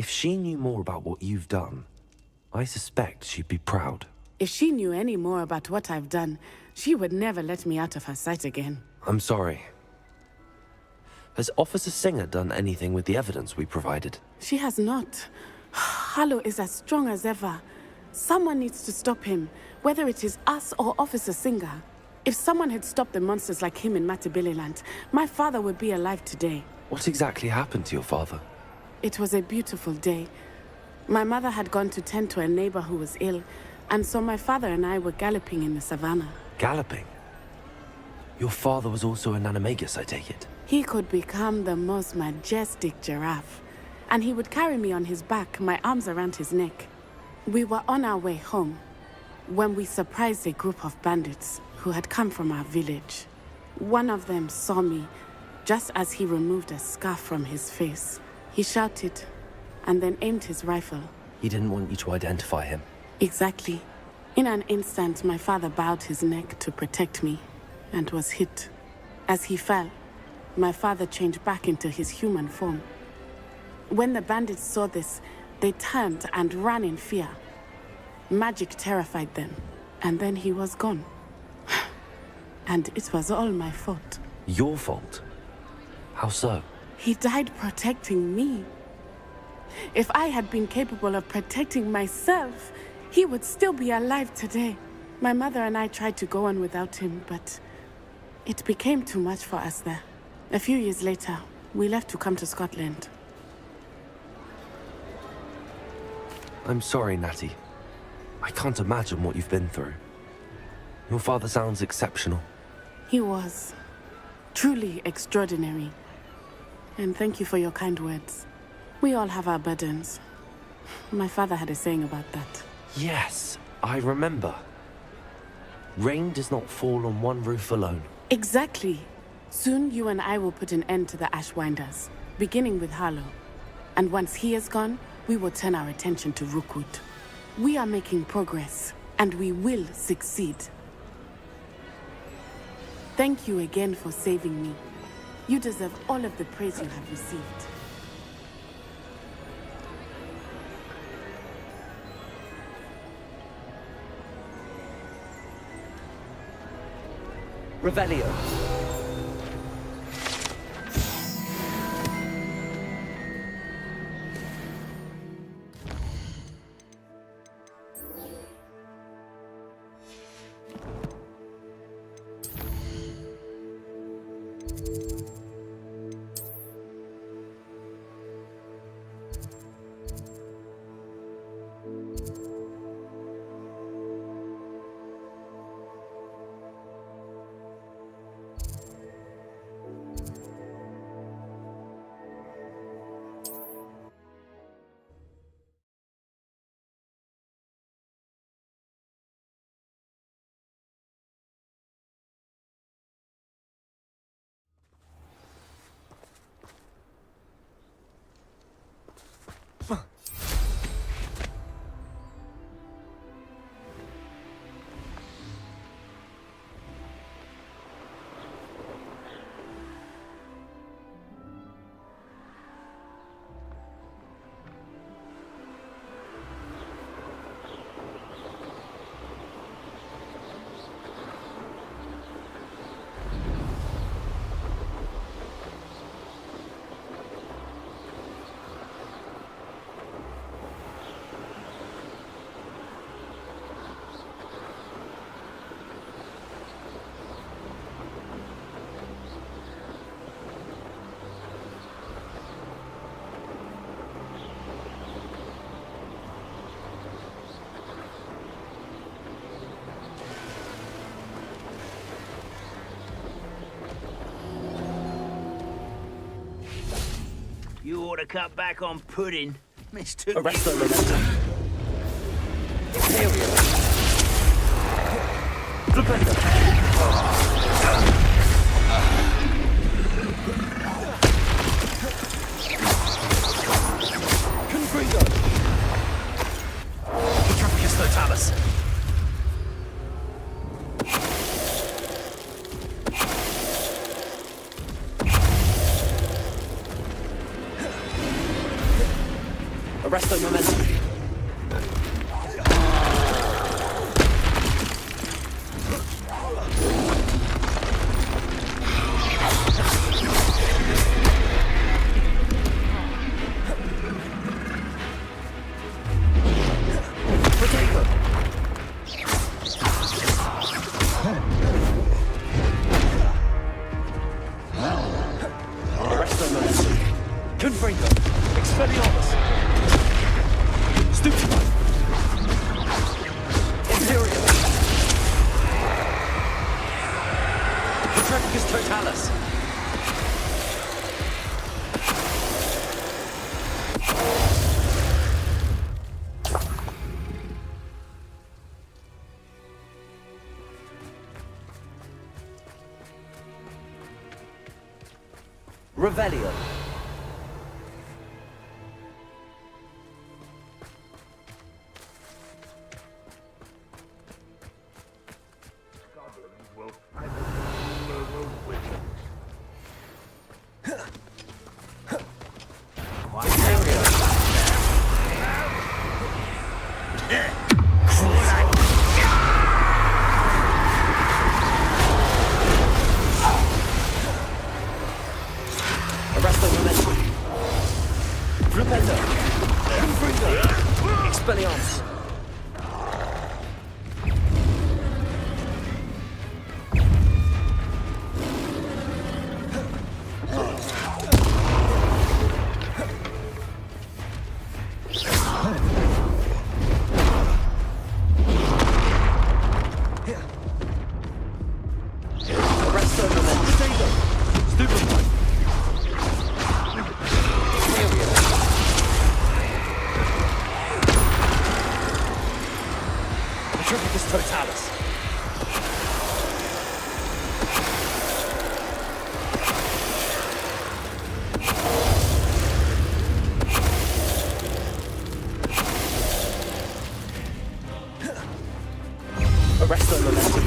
If she knew more about what you've done, I suspect she'd be proud. If she knew any more about what I've done, she would never let me out of her sight again. I'm sorry. Has Officer Singer done anything with the evidence we provided? She has not. Harlow is as strong as ever. Someone needs to stop him, whether it is us or Officer Singer. If someone had stopped the monsters like him in Matabeleland, my father would be alive today. What exactly happened to your father? It was a beautiful day. My mother had gone to tend to a neighbor who was ill, and so my father and I were galloping in the savannah. Galloping? Your father was also an animagus, I take it? He could become the most majestic giraffe, and he would carry me on his back, my arms around his neck. We were on our way home when we surprised a group of bandits who had come from our village. One of them saw me just as he removed a scarf from his face. He shouted and then aimed his rifle. He didn't want you to identify him. Exactly. In an instant, my father bowed his neck to protect me and was hit. As he fell, my father changed back into his human form. When the bandits saw this, they turned and ran in fear. Magic terrified them, and then he was gone. And it was all my fault. Your fault? How so? He died protecting me. If I had been capable of protecting myself, he would still be alive today. My mother and I tried to go on without him, but it became too much for us there. A few years later, we left to come to Scotland. I'm sorry, Natty. I can't imagine what you've been through. Your father sounds exceptional. He was truly extraordinary. And thank you for your kind words. We all have our burdens. My father had a saying about that. Yes, I remember. Rain does not fall on one roof alone. Exactly. Soon you and I will put an end to the Ashwinders, beginning with Harlow. And once he is gone, we will turn our attention to Rookwood. We are making progress, and we will succeed. Thank you again for saving me. You deserve all of the praise you have received. Revelio. You ought to cut back on pudding, Mr. Arrest them, Memento. Here we are. Confringo! Petrificus Notalis! Arrest the momentum. Confringo! Expelliarmus! Stupefy! Imperium! Petrificus Totalis! Revelio! Expelliarmus! Petrificus Totalis! Arresto momentum.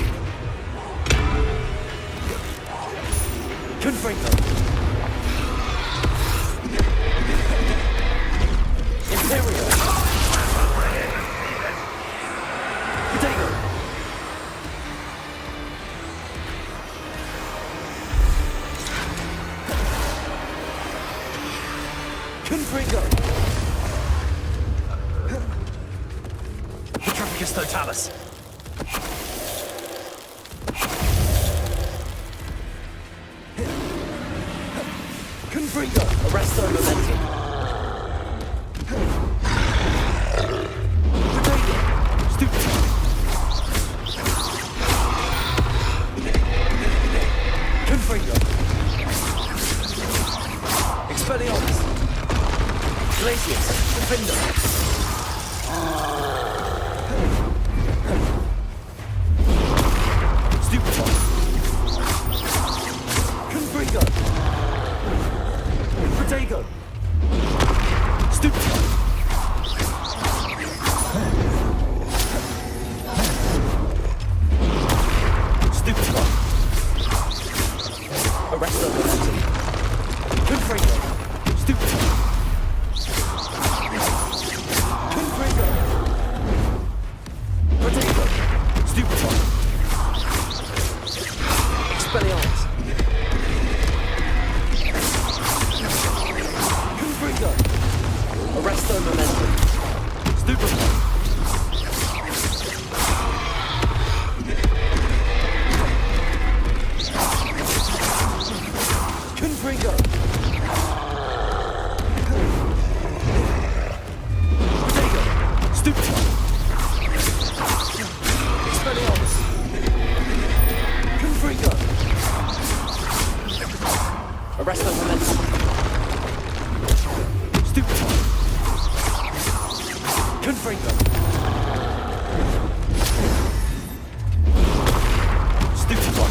Confringo. Imperial. Potato. Confringo. Petrificus Totalis. Confringo! Arresto momentum. Potato! Stupid! Confringo! Expelliarmus! Glacius! Defender! Stupefy! Confringo! Protego! Stupefy! Stupefy! Arresto momentum. Confringo! Stupefy! Confringo! Protego! Stupefy! Expelliarmus! Confringo! Arresto momentum. Stupefy! Confringo! Potato! Stupefy! Expelliarmus! Confringo! Arresto momentum. Stupefy! Confringo! Stupefy!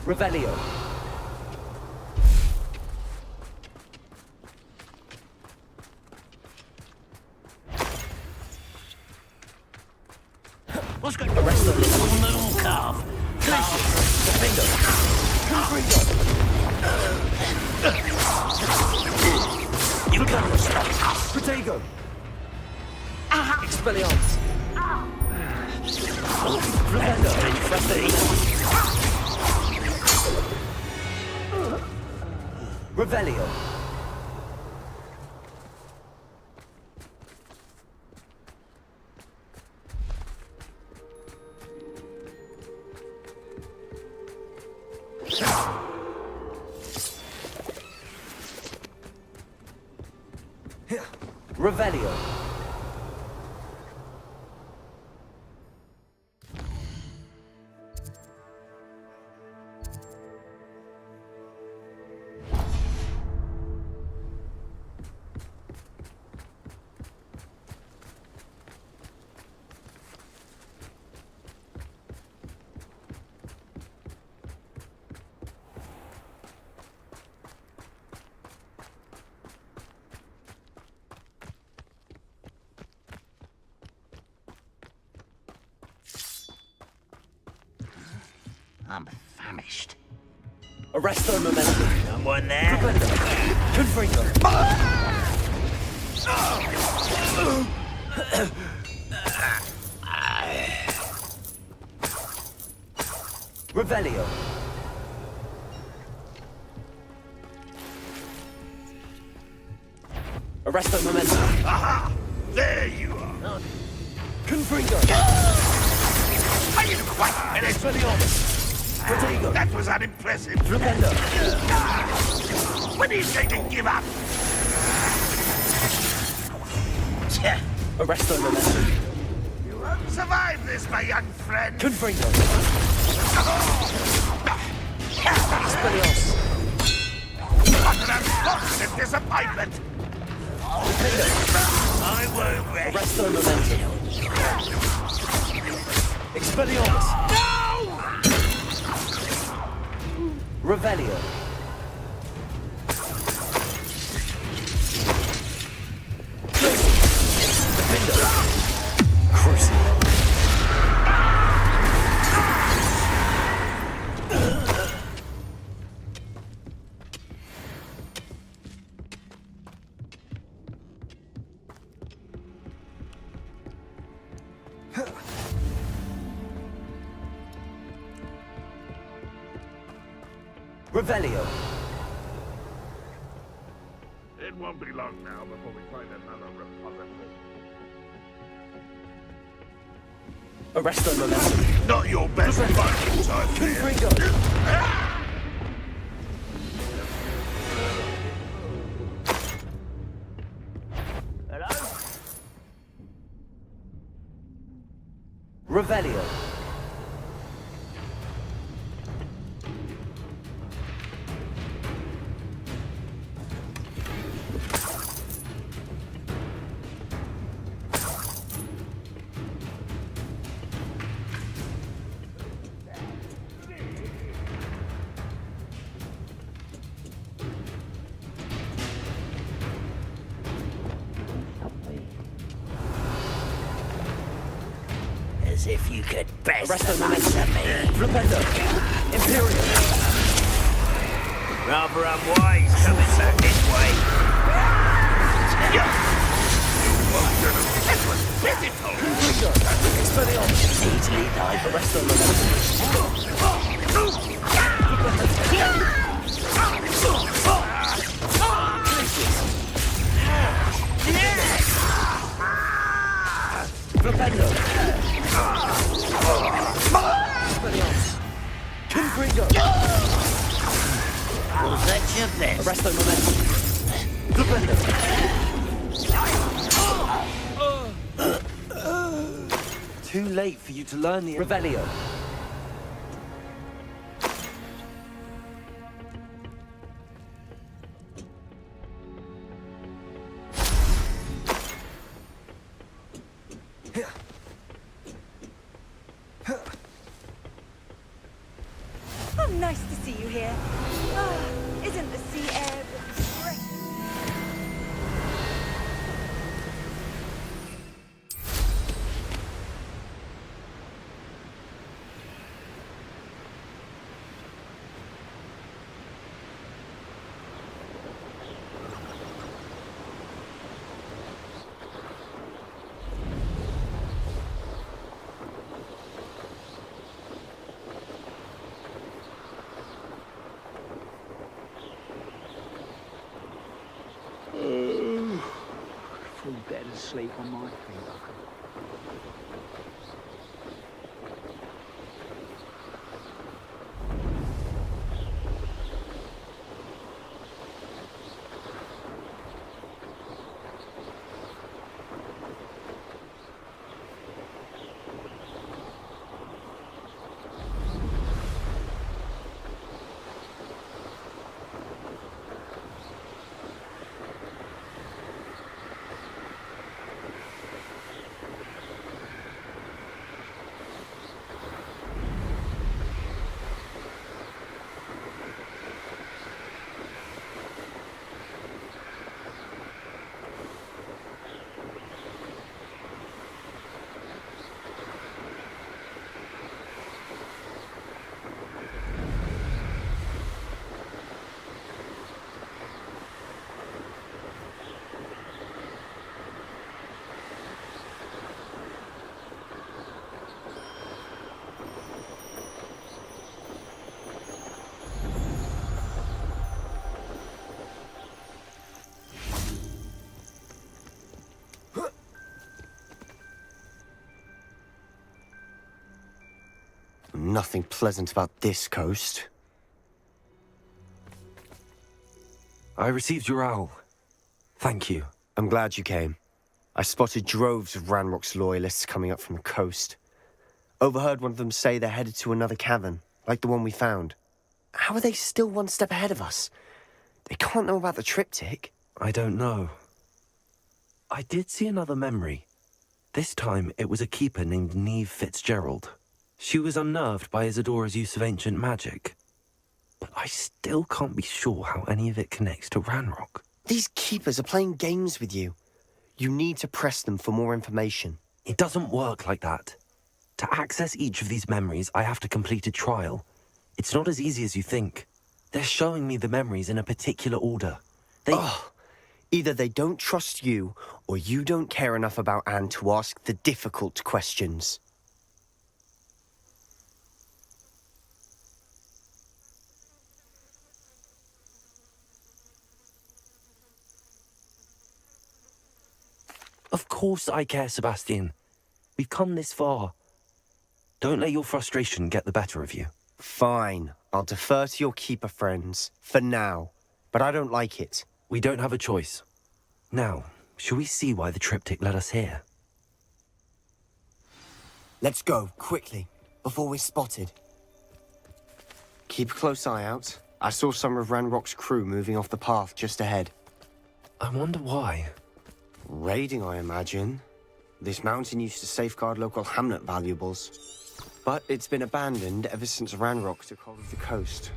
Revelio! What's going Arresto on? Calf. Glacius! Defender! Confringo! You can't stop us! Protego! Expelliarmus! Revelio! Revelio! I'm famished. Arresto momentum. Someone there? Confringo. Revelio. Arresto momentum. Aha! There you are. Confringo. Are you quite finished? Protego. That was unimpressive. Flipendo. When are you going to give up? Arresto momentum. You won't survive this, my young friend. Confringo. Expelliarmus. What an unfortunate disappointment. I won't rest. Arresto momentum. Expelliarmus. No! Revelio. Crucible. Revelio. It won't be long now before we find another repository. Arresto momentum. Not your best fighting time, Confringo. Hello? Revelio. As if you could best Arresto me. Flipendo. Imperial. Rather unwise coming back this way. That was pitiful. Expelliarmus. Easily died. Arresto momentum. Flipendo. Expelliarmus. Confringo. Was that your best? Arresto momentum. Flipendo. Too late for you to learn the Revelio. Oh, nice to see you here. Ah, isn't the sea air refreshing? sleep on my feet. Nothing pleasant about this coast. I received your owl. Thank you. I'm glad you came. I spotted droves of Ranrock's loyalists coming up from the coast. Overheard one of them say they're headed to another cavern, like the one we found. How are they still one step ahead of us? They can't know about the triptych. I don't know. I did see another memory. This time, it was a keeper named Neve Fitzgerald. She was unnerved by Isadora's use of ancient magic. But I still can't be sure how any of it connects to Ranrock. These keepers are playing games with you. You need to press them for more information. It doesn't work like that. To access each of these memories, I have to complete a trial. It's not as easy as you think. They're showing me the memories in a particular order. Either they don't trust you, or you don't care enough about Anne to ask the difficult questions. Of course I care, Sebastian. We've come this far. Don't let your frustration get the better of you. Fine. I'll defer to your keeper friends, for now. But I don't like it. We don't have a choice. Now, shall we see why the triptych led us here? Let's go, quickly, before we're spotted. Keep a close eye out. I saw some of Ranrock's crew moving off the path just ahead. I wonder why. Raiding, I imagine. This mountain used to safeguard local hamlet valuables. But it's been abandoned ever since Ranrock took hold of the coast.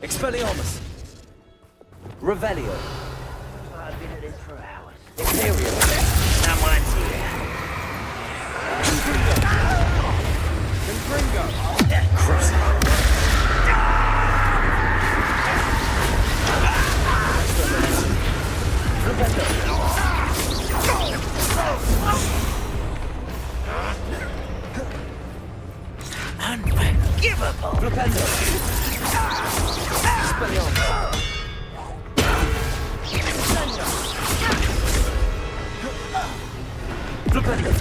Expelliarmus! Revelio! I've been at this for hours. Imperium! Someone's here. Confringo! Cross. Unforgivable! Flipendo! Expelliarmus! Flipendo!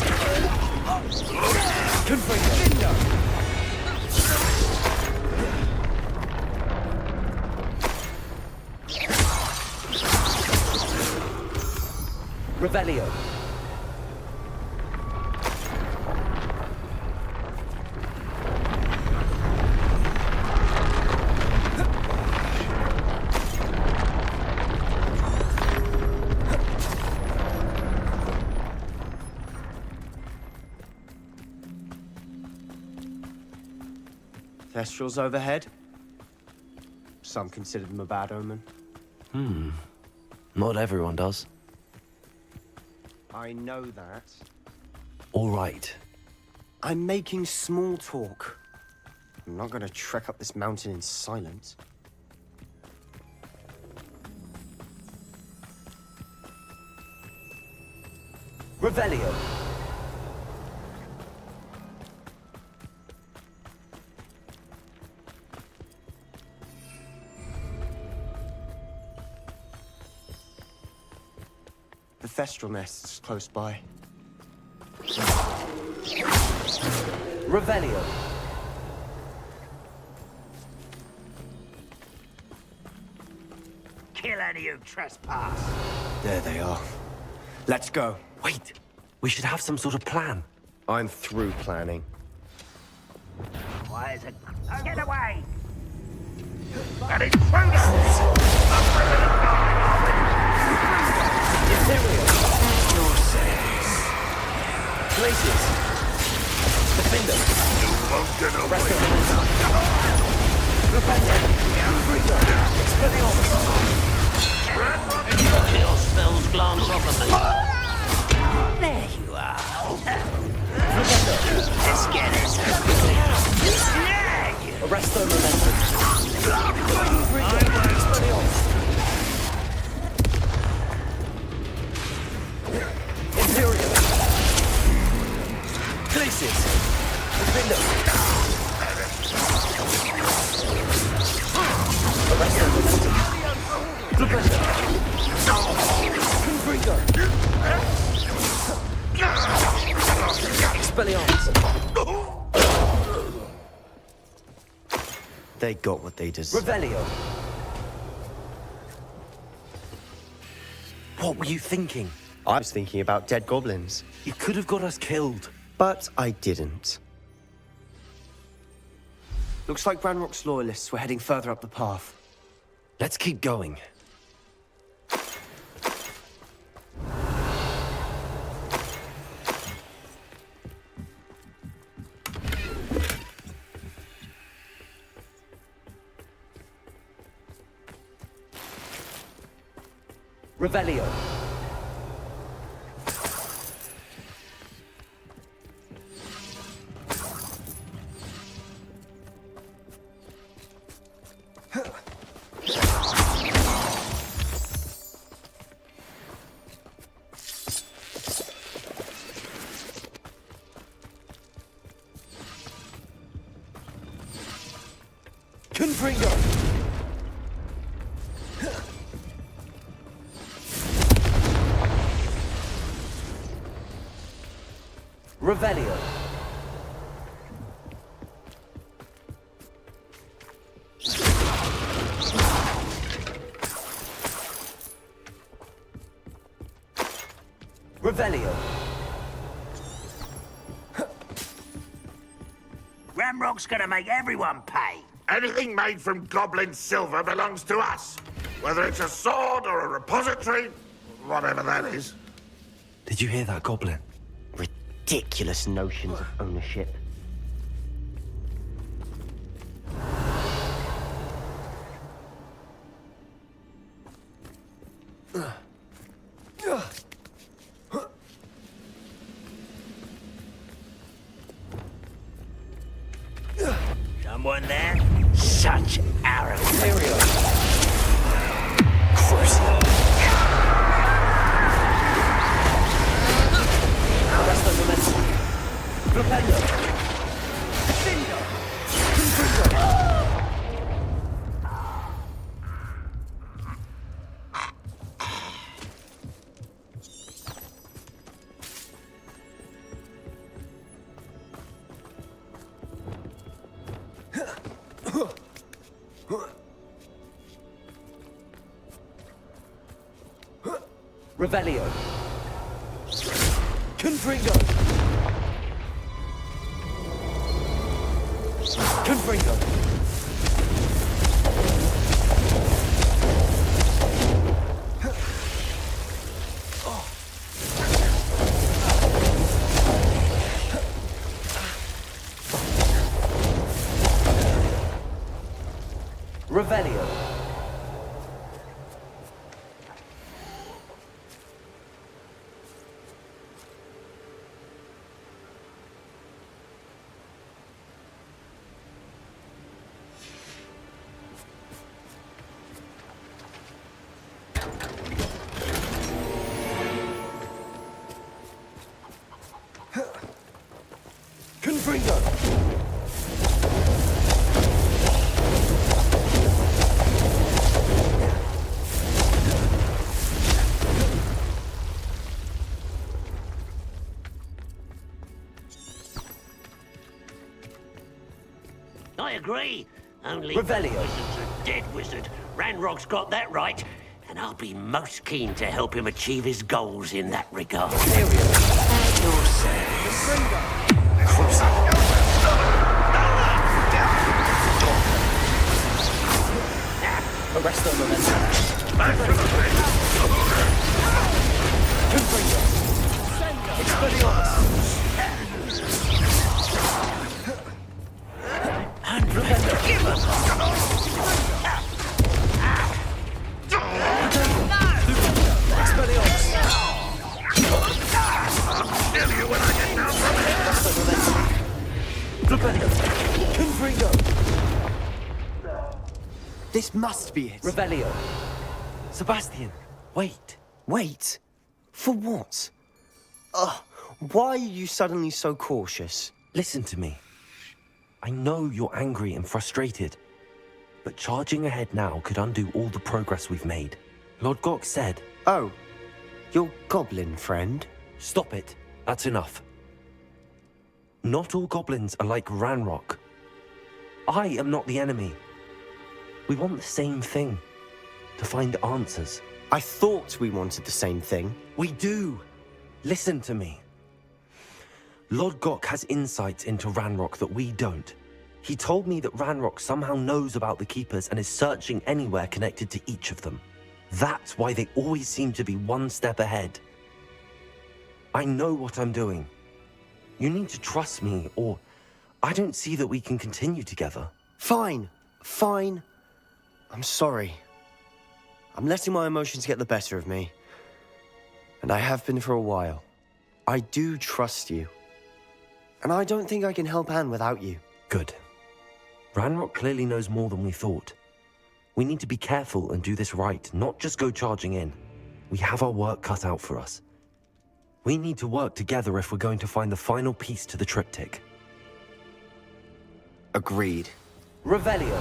Confringo! Revelio! Thestrals overhead. Some consider them a bad omen. Not everyone does. I know that. All right. I'm making small talk. I'm not gonna trek up this mountain in silence. Revelio. The Thestral nest's close by. Revelio. Kill any who trespass. There they are. Let's go. Wait, we should have some sort of plan. I'm through planning. Why is it? Get away! An intruder! Places. Defender. You won't get away. Your spells glance off of me. There you are. Let's get it. Arresto momentum. Imperial. Places. Defender. Arresto momentum. Defender. Confringo. Expelliarmus. They got what they deserve. Revelio. What were you thinking? I was thinking about dead goblins. You could have got us killed. But I didn't. Looks like Ranrock's loyalists were heading further up the path. Let's keep going. Revelio. Confringo. Revelio. Revelio. Ramrock's gonna make everyone pay. Anything made from goblin silver belongs to us. Whether it's a sword or a repository, whatever that is. Did you hear that, Goblin? Ridiculous notions of ownership. Someone there? Such arrogance. Arresto momentum. Flipendo. Defender. Confringo. Revelio. Confringo. Confringo. Revelio. I agree. Only Revelio. the wizard's a dead wizard. Ranrock's got that right. And I'll be most keen to help him achieve his goals in that regard. Arresto momentum. This must be it. Revelio. Sebastian, wait. Wait? For what? Why are you suddenly so cautious? Listen to me. I know you're angry and frustrated, but charging ahead now could undo all the progress we've made. Lord Gok said... Oh, your goblin friend? Stop it. That's enough. Not all goblins are like Ranrock. I am not the enemy. We want the same thing. To find answers. I thought we wanted the same thing. We do. Listen to me. Lord Gok has insights into Ranrock that we don't. He told me that Ranrock somehow knows about the Keepers and is searching anywhere connected to each of them. That's why they always seem to be one step ahead. I know what I'm doing. You need to trust me, or I don't see that we can continue together. Fine. Fine. I'm sorry. I'm letting my emotions get the better of me. And I have been for a while. I do trust you. And I don't think I can help Anne without you. Good. Ranrock clearly knows more than we thought. We need to be careful and do this right, not just go charging in. We have our work cut out for us. We need to work together if we're going to find the final piece to the triptych. Agreed. Revelio.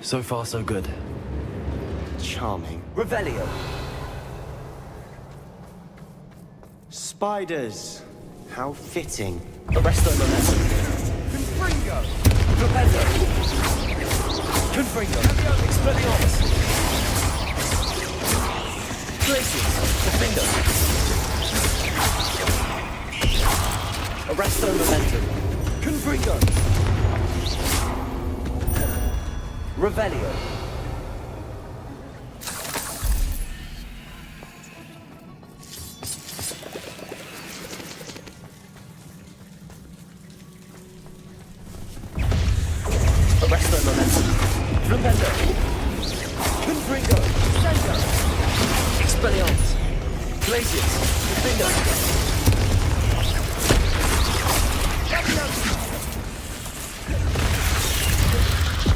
So far, so good. Charming. Revelio. Spiders. How fitting. Arresto momentum. Confringo. Propendo. Confringo. Expelliarmus. Glacius. Defendo. Arresto momentum. Confringo. Revelio. Arresto momentum. Flipendo. Confringo. Sendo. Expelliarmus. Glacius. Defendo.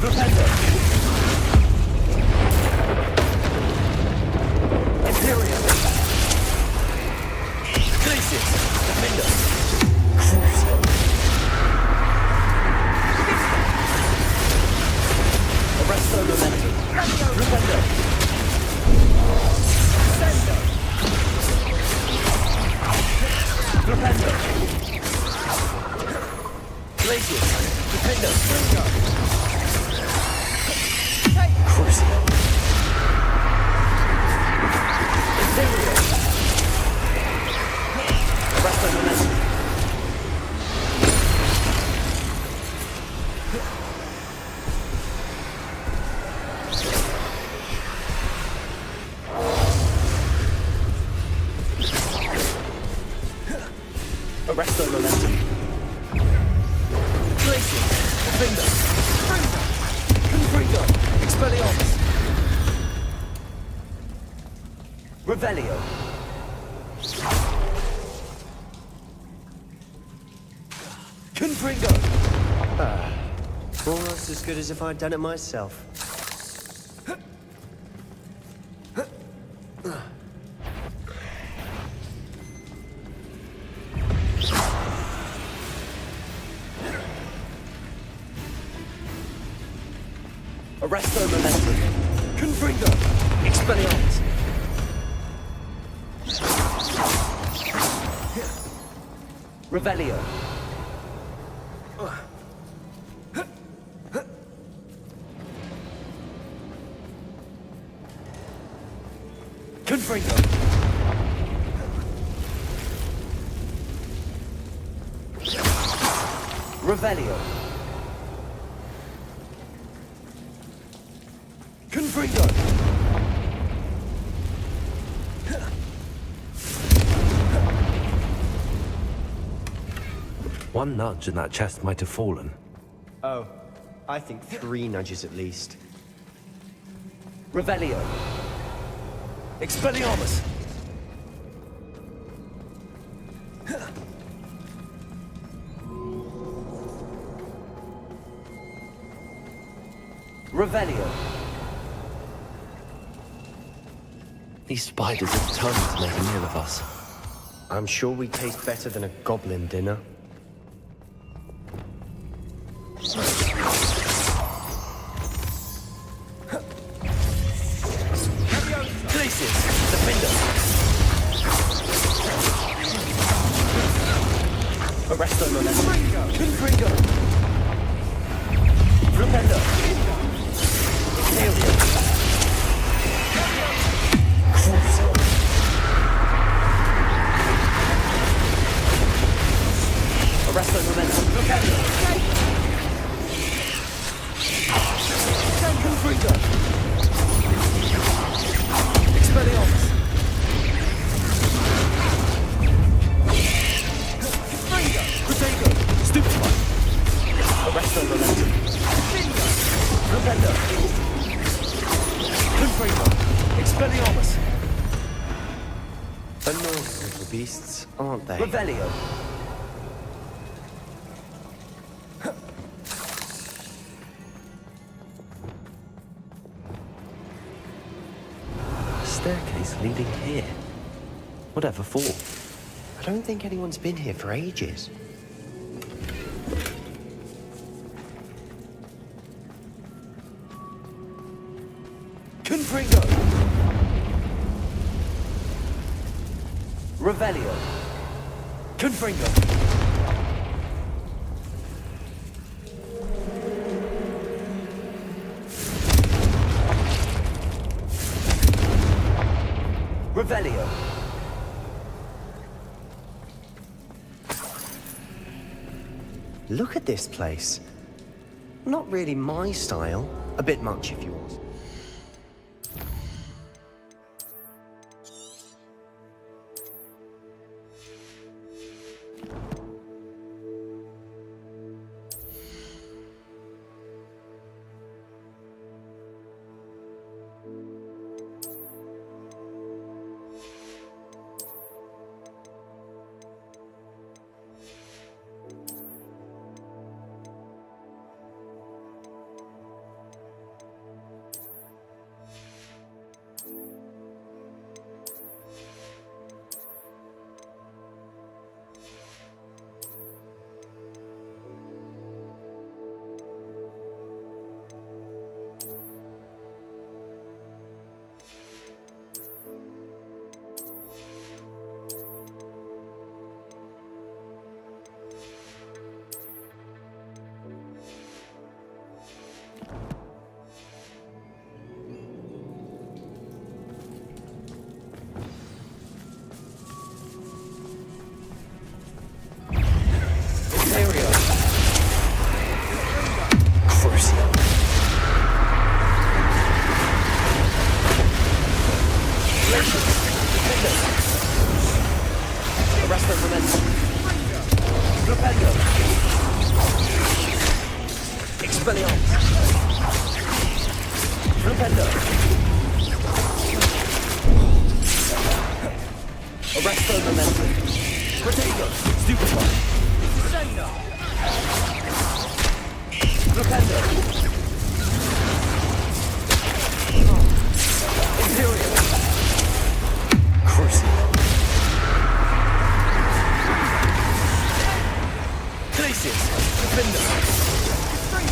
Flipendo. Imperium. Glacius. Defendo. Crucio. Arresto momentum. Flipendo. Sendo. Flipendo. Glacius. Defendo. Crucio. Imperium. Arresto momentum. Arresto momentum. Revelio. Confringo. Almost as good as if I'd done it myself. Arresto Momentum. Confringo. Expelliarmus. Revelio. Confringo. Revelio. Confringo. One nudge and that chest might have fallen. Oh, I think 3 nudges at least. Revelio. Expelliarmus. Revelio. These spiders have tons to make a meal of us. I'm sure we taste better than a goblin dinner. Glacius. Defender. Arresto Momentum. Confringo. Flipendo. Exhalio. Arresto Momentum. Flipendo. Confringo. Expelliarmus. Confringo. Protego. Stupefy. Arresto Momentum. Flipendo. Confringo. Expelliarmus. Annoying little beasts, aren't they? Revelio. Staircase leading here. Whatever for? I don't think anyone's been here for ages. Confringo. Revelio. Confringo. Revelio. Look at this place. Not really my style. A bit much of yours.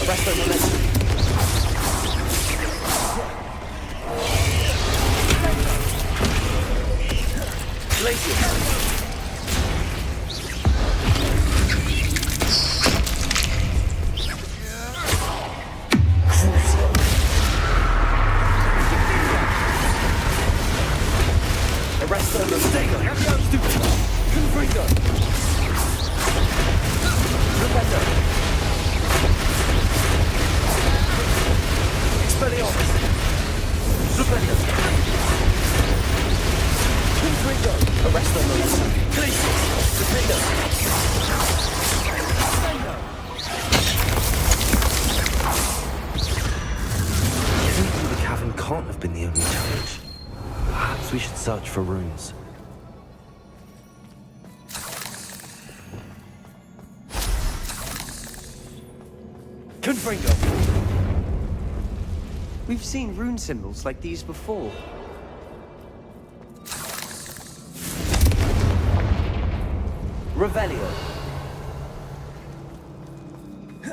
Arrest the momentum. Glacier. Arrest the Stego. Confringo. Professor. Expelliarmus. Superior. Confringo. Arrest the Glacius. Defender. Getting through the cavern can't have been the only challenge. Perhaps we should search for runes. Confringo. We've seen rune symbols like these before. Revelio.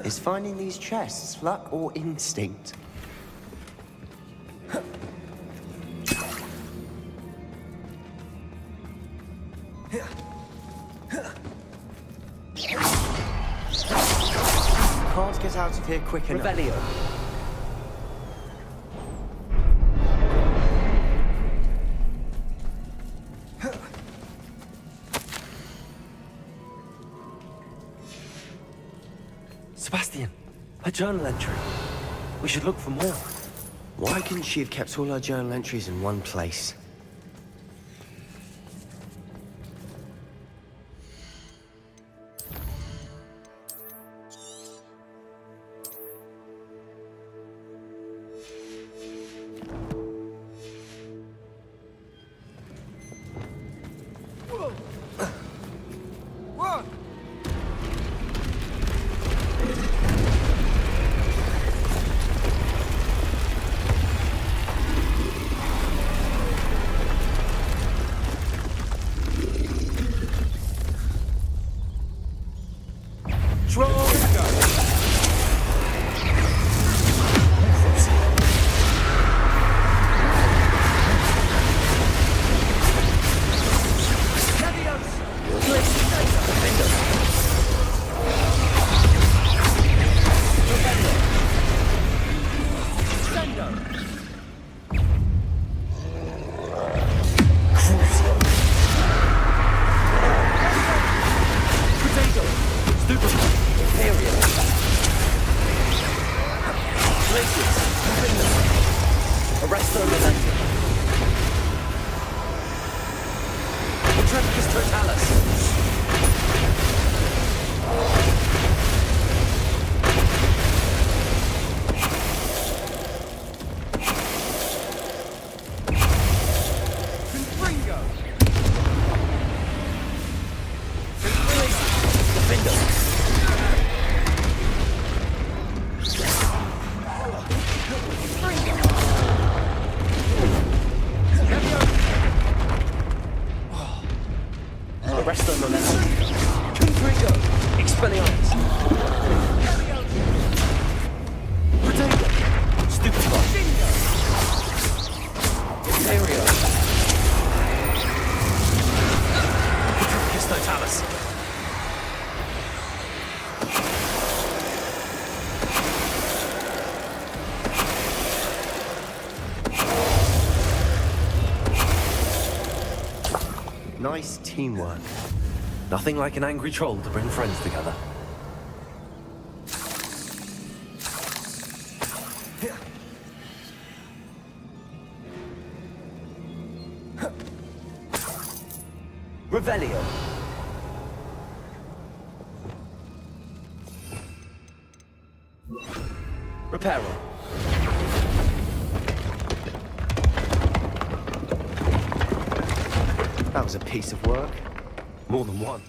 Is finding these chests luck or instinct? Can't get out of here quick enough. Revelio. Sebastian, a journal entry. We should look for more. Why couldn't she have kept all her journal entries in one place? Nice teamwork. Nothing like an angry troll to bring friends together. Revelio. Reparo. That was a piece of work. More than one.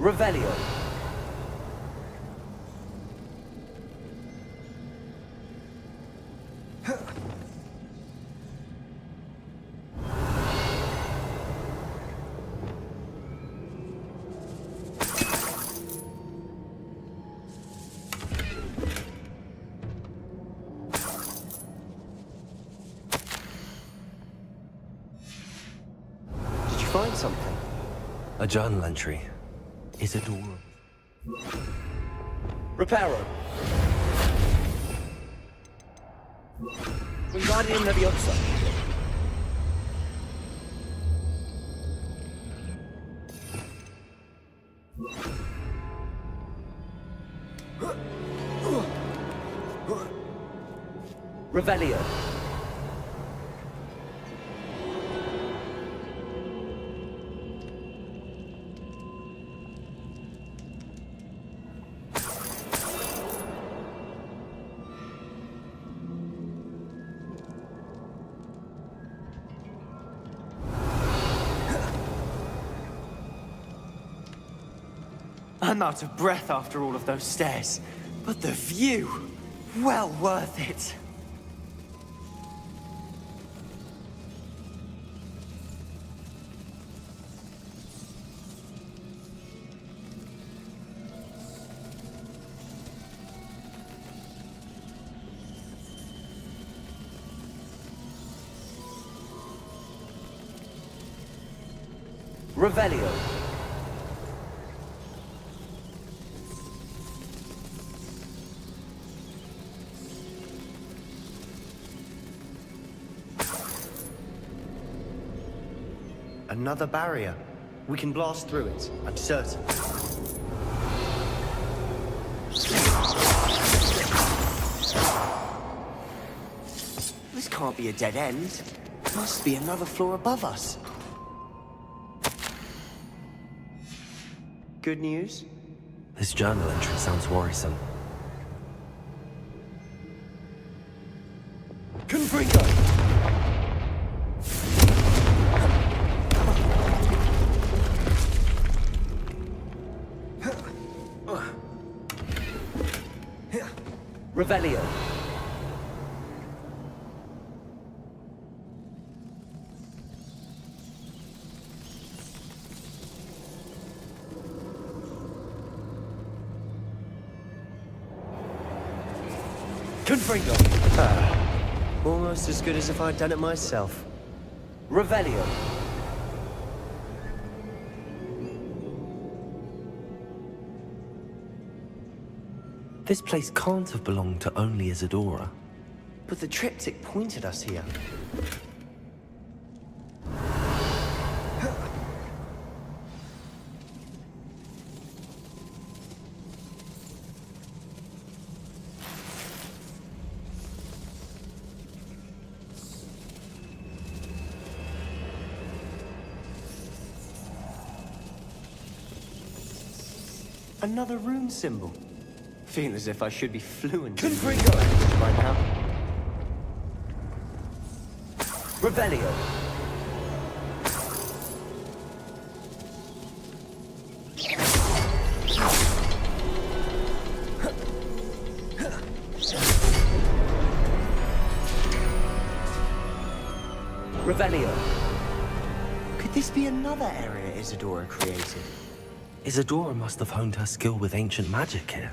Revelio. Did you find something? A journal entry. Isidora. Reparo. Wingardium Leviosa. Revelio. I'm out of breath after all of those stairs, but the view, well worth it. Revelio. Another barrier. We can blast through it, I'm certain. This can't be a dead end. Must be another floor above us. Good news? This journal entry sounds worrisome. Confringo! Revelio. Confringo! Almost as good as if I'd done it myself. Revelio. This place can't have belonged to only Isidora. But the triptych pointed us here. Another rune symbol. Feel as if I should be fluent in Confringo! by now. Revelio. Revelio. Could this be another area Isidora created? Isidora must have honed her skill with ancient magic here.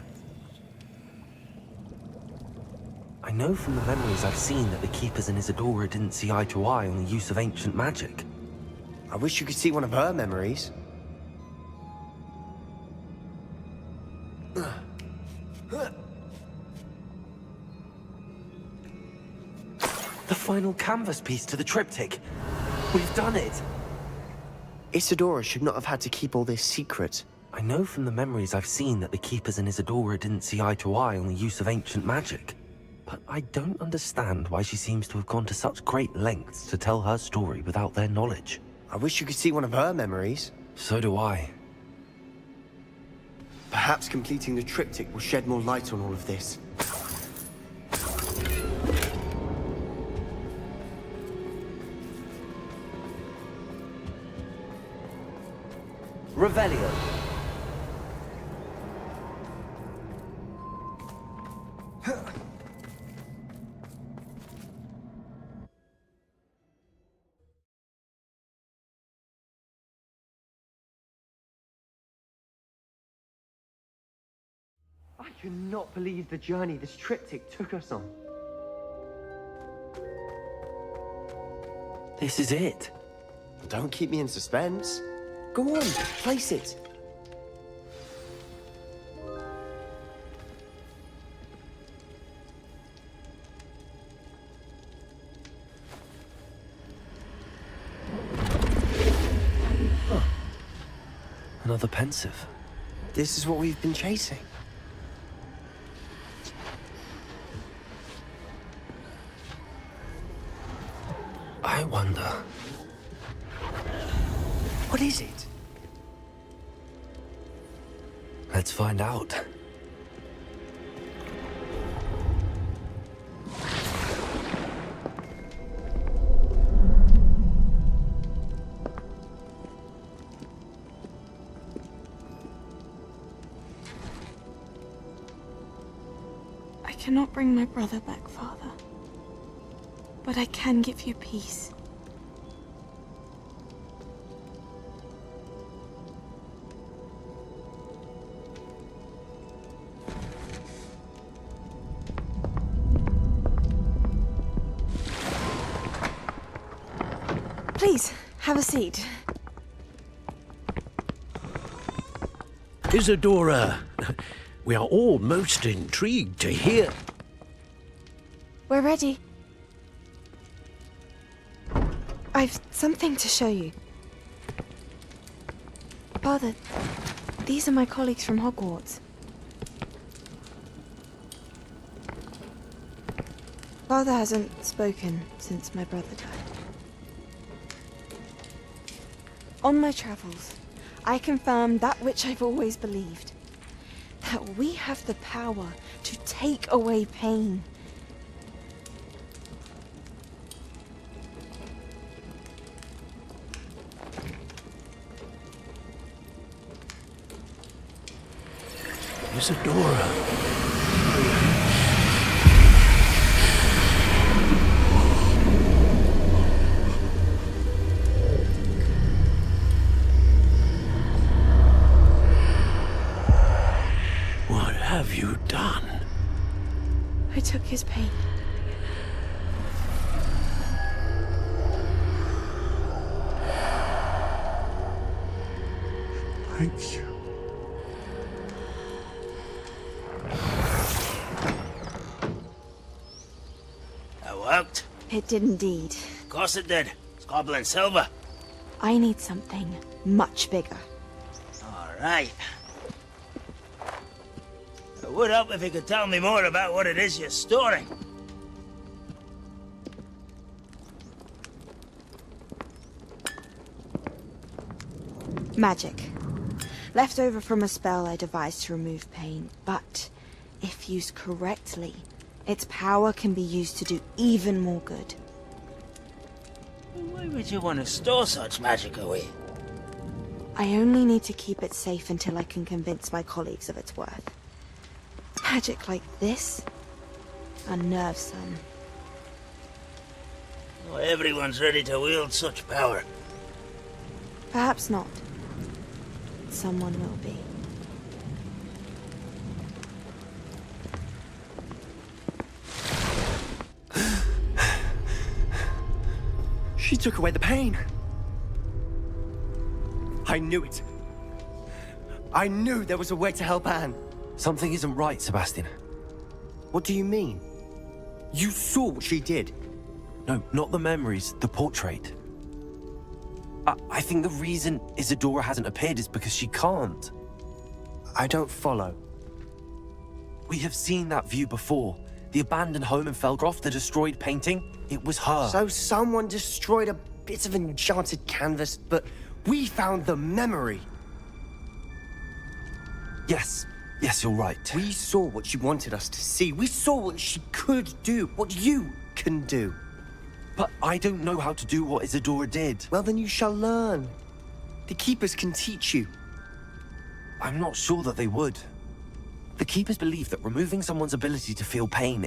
I know from the memories I've seen that the Keepers and Isidora didn't see eye to eye on the use of ancient magic. I wish you could see one of her memories. The final canvas piece to the triptych. We've done it. Isidora should not have had to keep all this secret. I know from the memories I've seen that the Keepers and Isidora didn't see eye to eye on the use of ancient magic. But I don't understand why she seems to have gone to such great lengths to tell her story without their knowledge. I wish you could see one of her memories. So do I. Perhaps completing the triptych will shed more light on all of this. Revelio. I cannot believe the journey this triptych took us on. This is it. Don't keep me in suspense. Go on, place it. Another pensive. This is what we've been chasing. I wonder. What is it? Let's find out. I cannot bring my brother back, Father. But I can give you peace. Please, have a seat. Isadora, we are all most intrigued to hear. We're ready. I've something to show you. Father, these are my colleagues from Hogwarts. Father hasn't spoken since my brother died. On my travels, I confirmed that which I've always believed. That we have the power to take away pain. Isadora. What have you done? I took his pain. Thank you. That worked? It did indeed. Of course it did. It's goblin silver. I need something much bigger. All right. It would help if you could tell me more about what it is you're storing. Magic. Left over from a spell I devised to remove pain, but if used correctly, its power can be used to do even more good. Why would you want to store such magic away? I only need to keep it safe until I can convince my colleagues of its worth. Magic like this unnerves some. Well, everyone's ready to wield such power. Perhaps not. Someone will be. She took away the pain. I knew it. I knew there was a way to help Anne. Something isn't right, Sebastian. What do you mean? You saw what she did. No, not the memories, the portrait. I think the reason Isadora hasn't appeared is because she can't. I don't follow. We have seen that view before. The abandoned home in Felgroth, the destroyed painting. It was her. So someone destroyed a bit of enchanted canvas, but we found the memory. Yes, you're right. We saw what she wanted us to see. We saw what she could do, what you can do. But I don't know how to do what Isadora did. Well, then you shall learn. The Keepers can teach you. I'm not sure that they would. The Keepers believe that removing someone's ability to feel pain,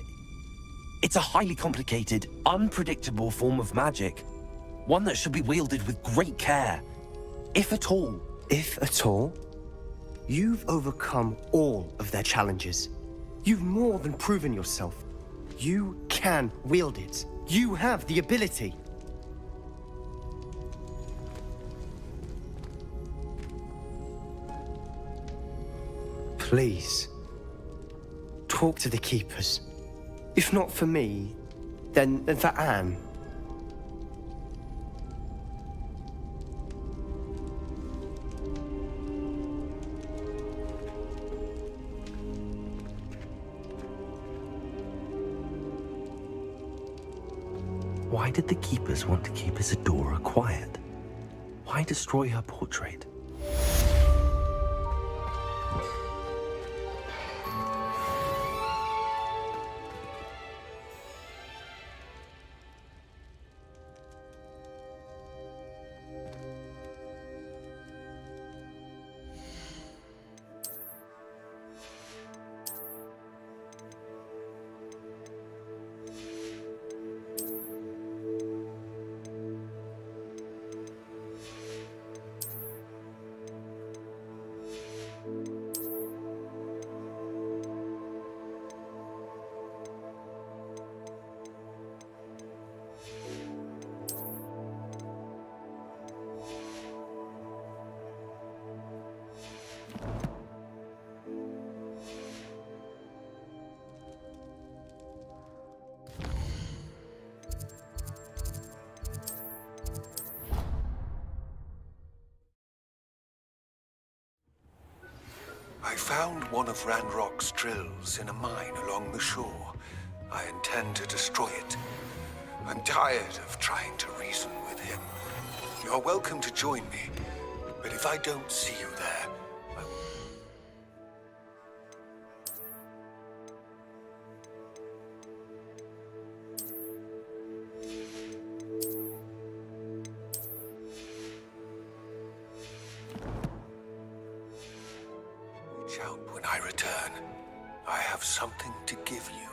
it's a highly complicated, unpredictable form of magic. One that should be wielded with great care. If at all. If at all? You've overcome all of their challenges. You've more than proven yourself. You can wield it. You have the ability. Please, talk to the Keepers. If not for me, then for Anne. Why did the Keepers want to keep Isadora quiet? Why destroy her portrait? I found one of Ranrock's drills in a mine along the shore. I intend to destroy it. I'm tired of trying to reason with him. You're welcome to join me, but if I don't see you there, reach out when I return. I have something to give you.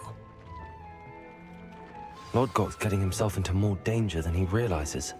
Lodgok's getting himself into more danger than he realizes.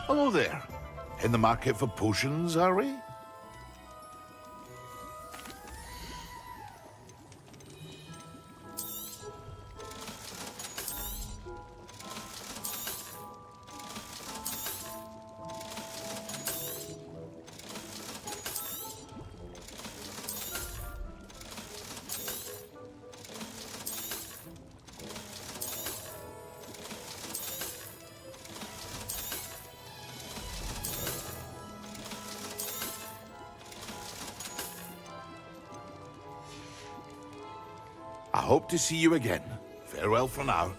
Hello there. In the market for potions, are we? I hope to see you again. Farewell for now.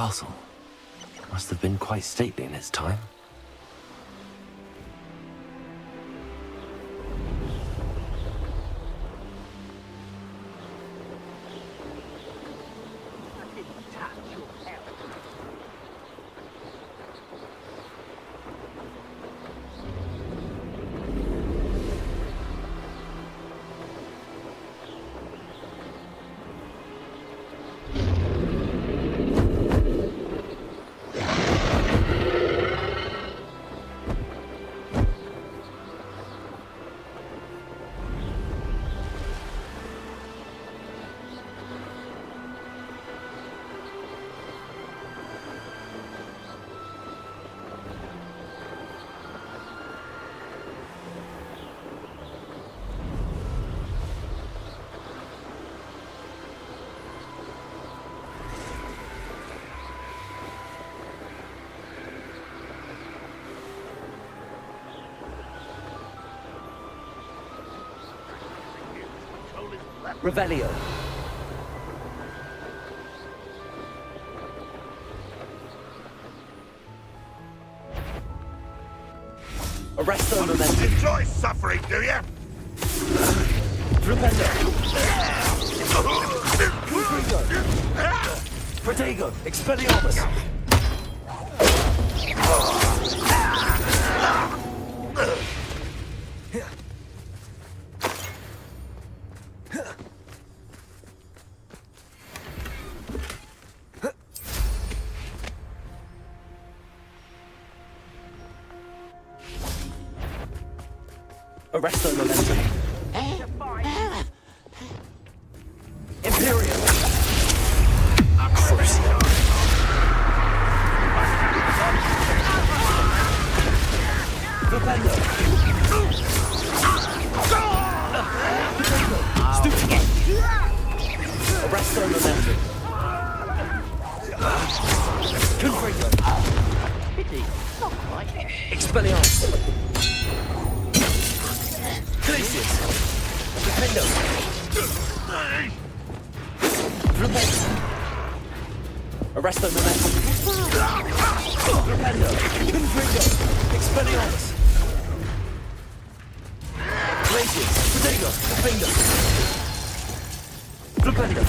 castle. Must have been quite stately in its time. Revelio. Arresto Momentum. Enjoy suffering, do you? Flipendo. Confringo. Protego. Expelliarmus. Arresto Momentum. Imperium. Crucio. Flipendo. Stupid. Arresto Momentum. Confringo. Pity. Not quite. Expelliarmus. Glacius! Defendo! Flipendo! Arresto Momentum! Flipendo! Confringo! Expelliarmus! Glacius! Protego! Defendo! Flipendo!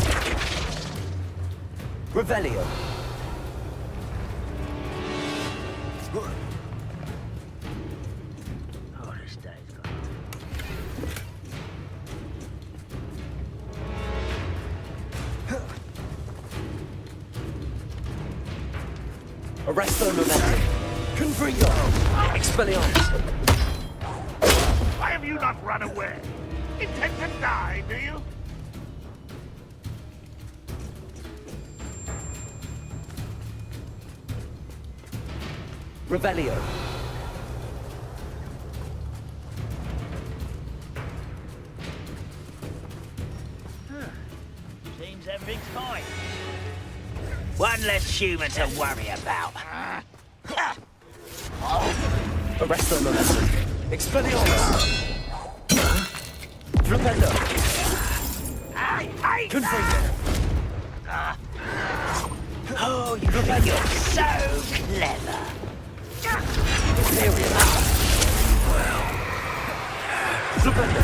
Revelio! Arresto Momentum. Confringo. Expelliarmus. Why have you not run away? Intend to die, do you? Revelio. Seems everything's fine. One less human to worry about. Arresto Momentum. Expelliarmus. Flipendo. Confringo. Oh, you think you're so clever. Imperium. Flipendo.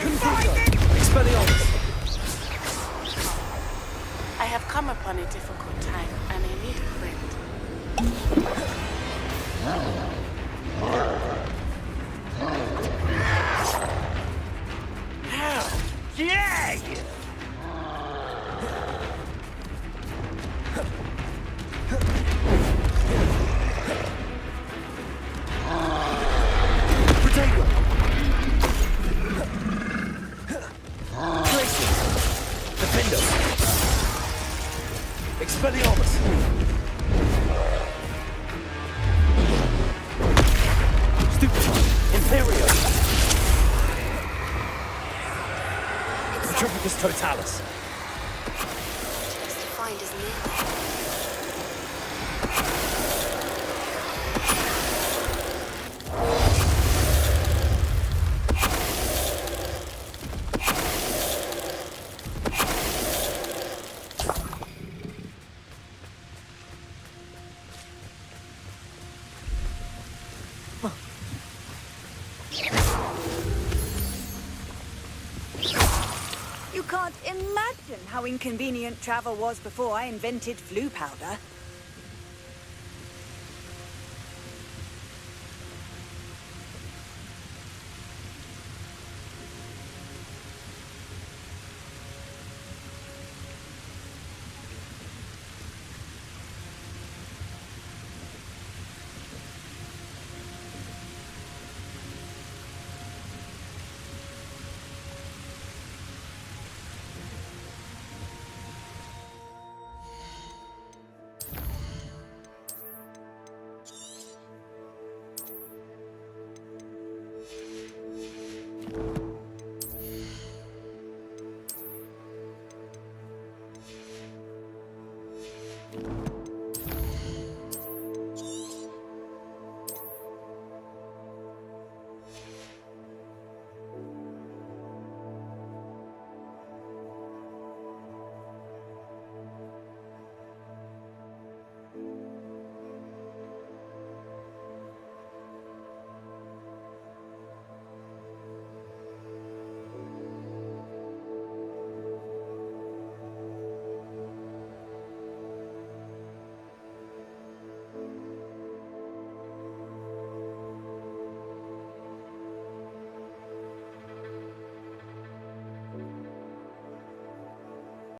Confringo. Expelliarmus. I have come upon a difficult time, and I need a friend. How dare you! Protego. Glacius. Defendo. Expelliarmus. Stupefy. Imperio. Petrificus Totalis. The find is near. imagine how inconvenient travel was before I invented flu powder.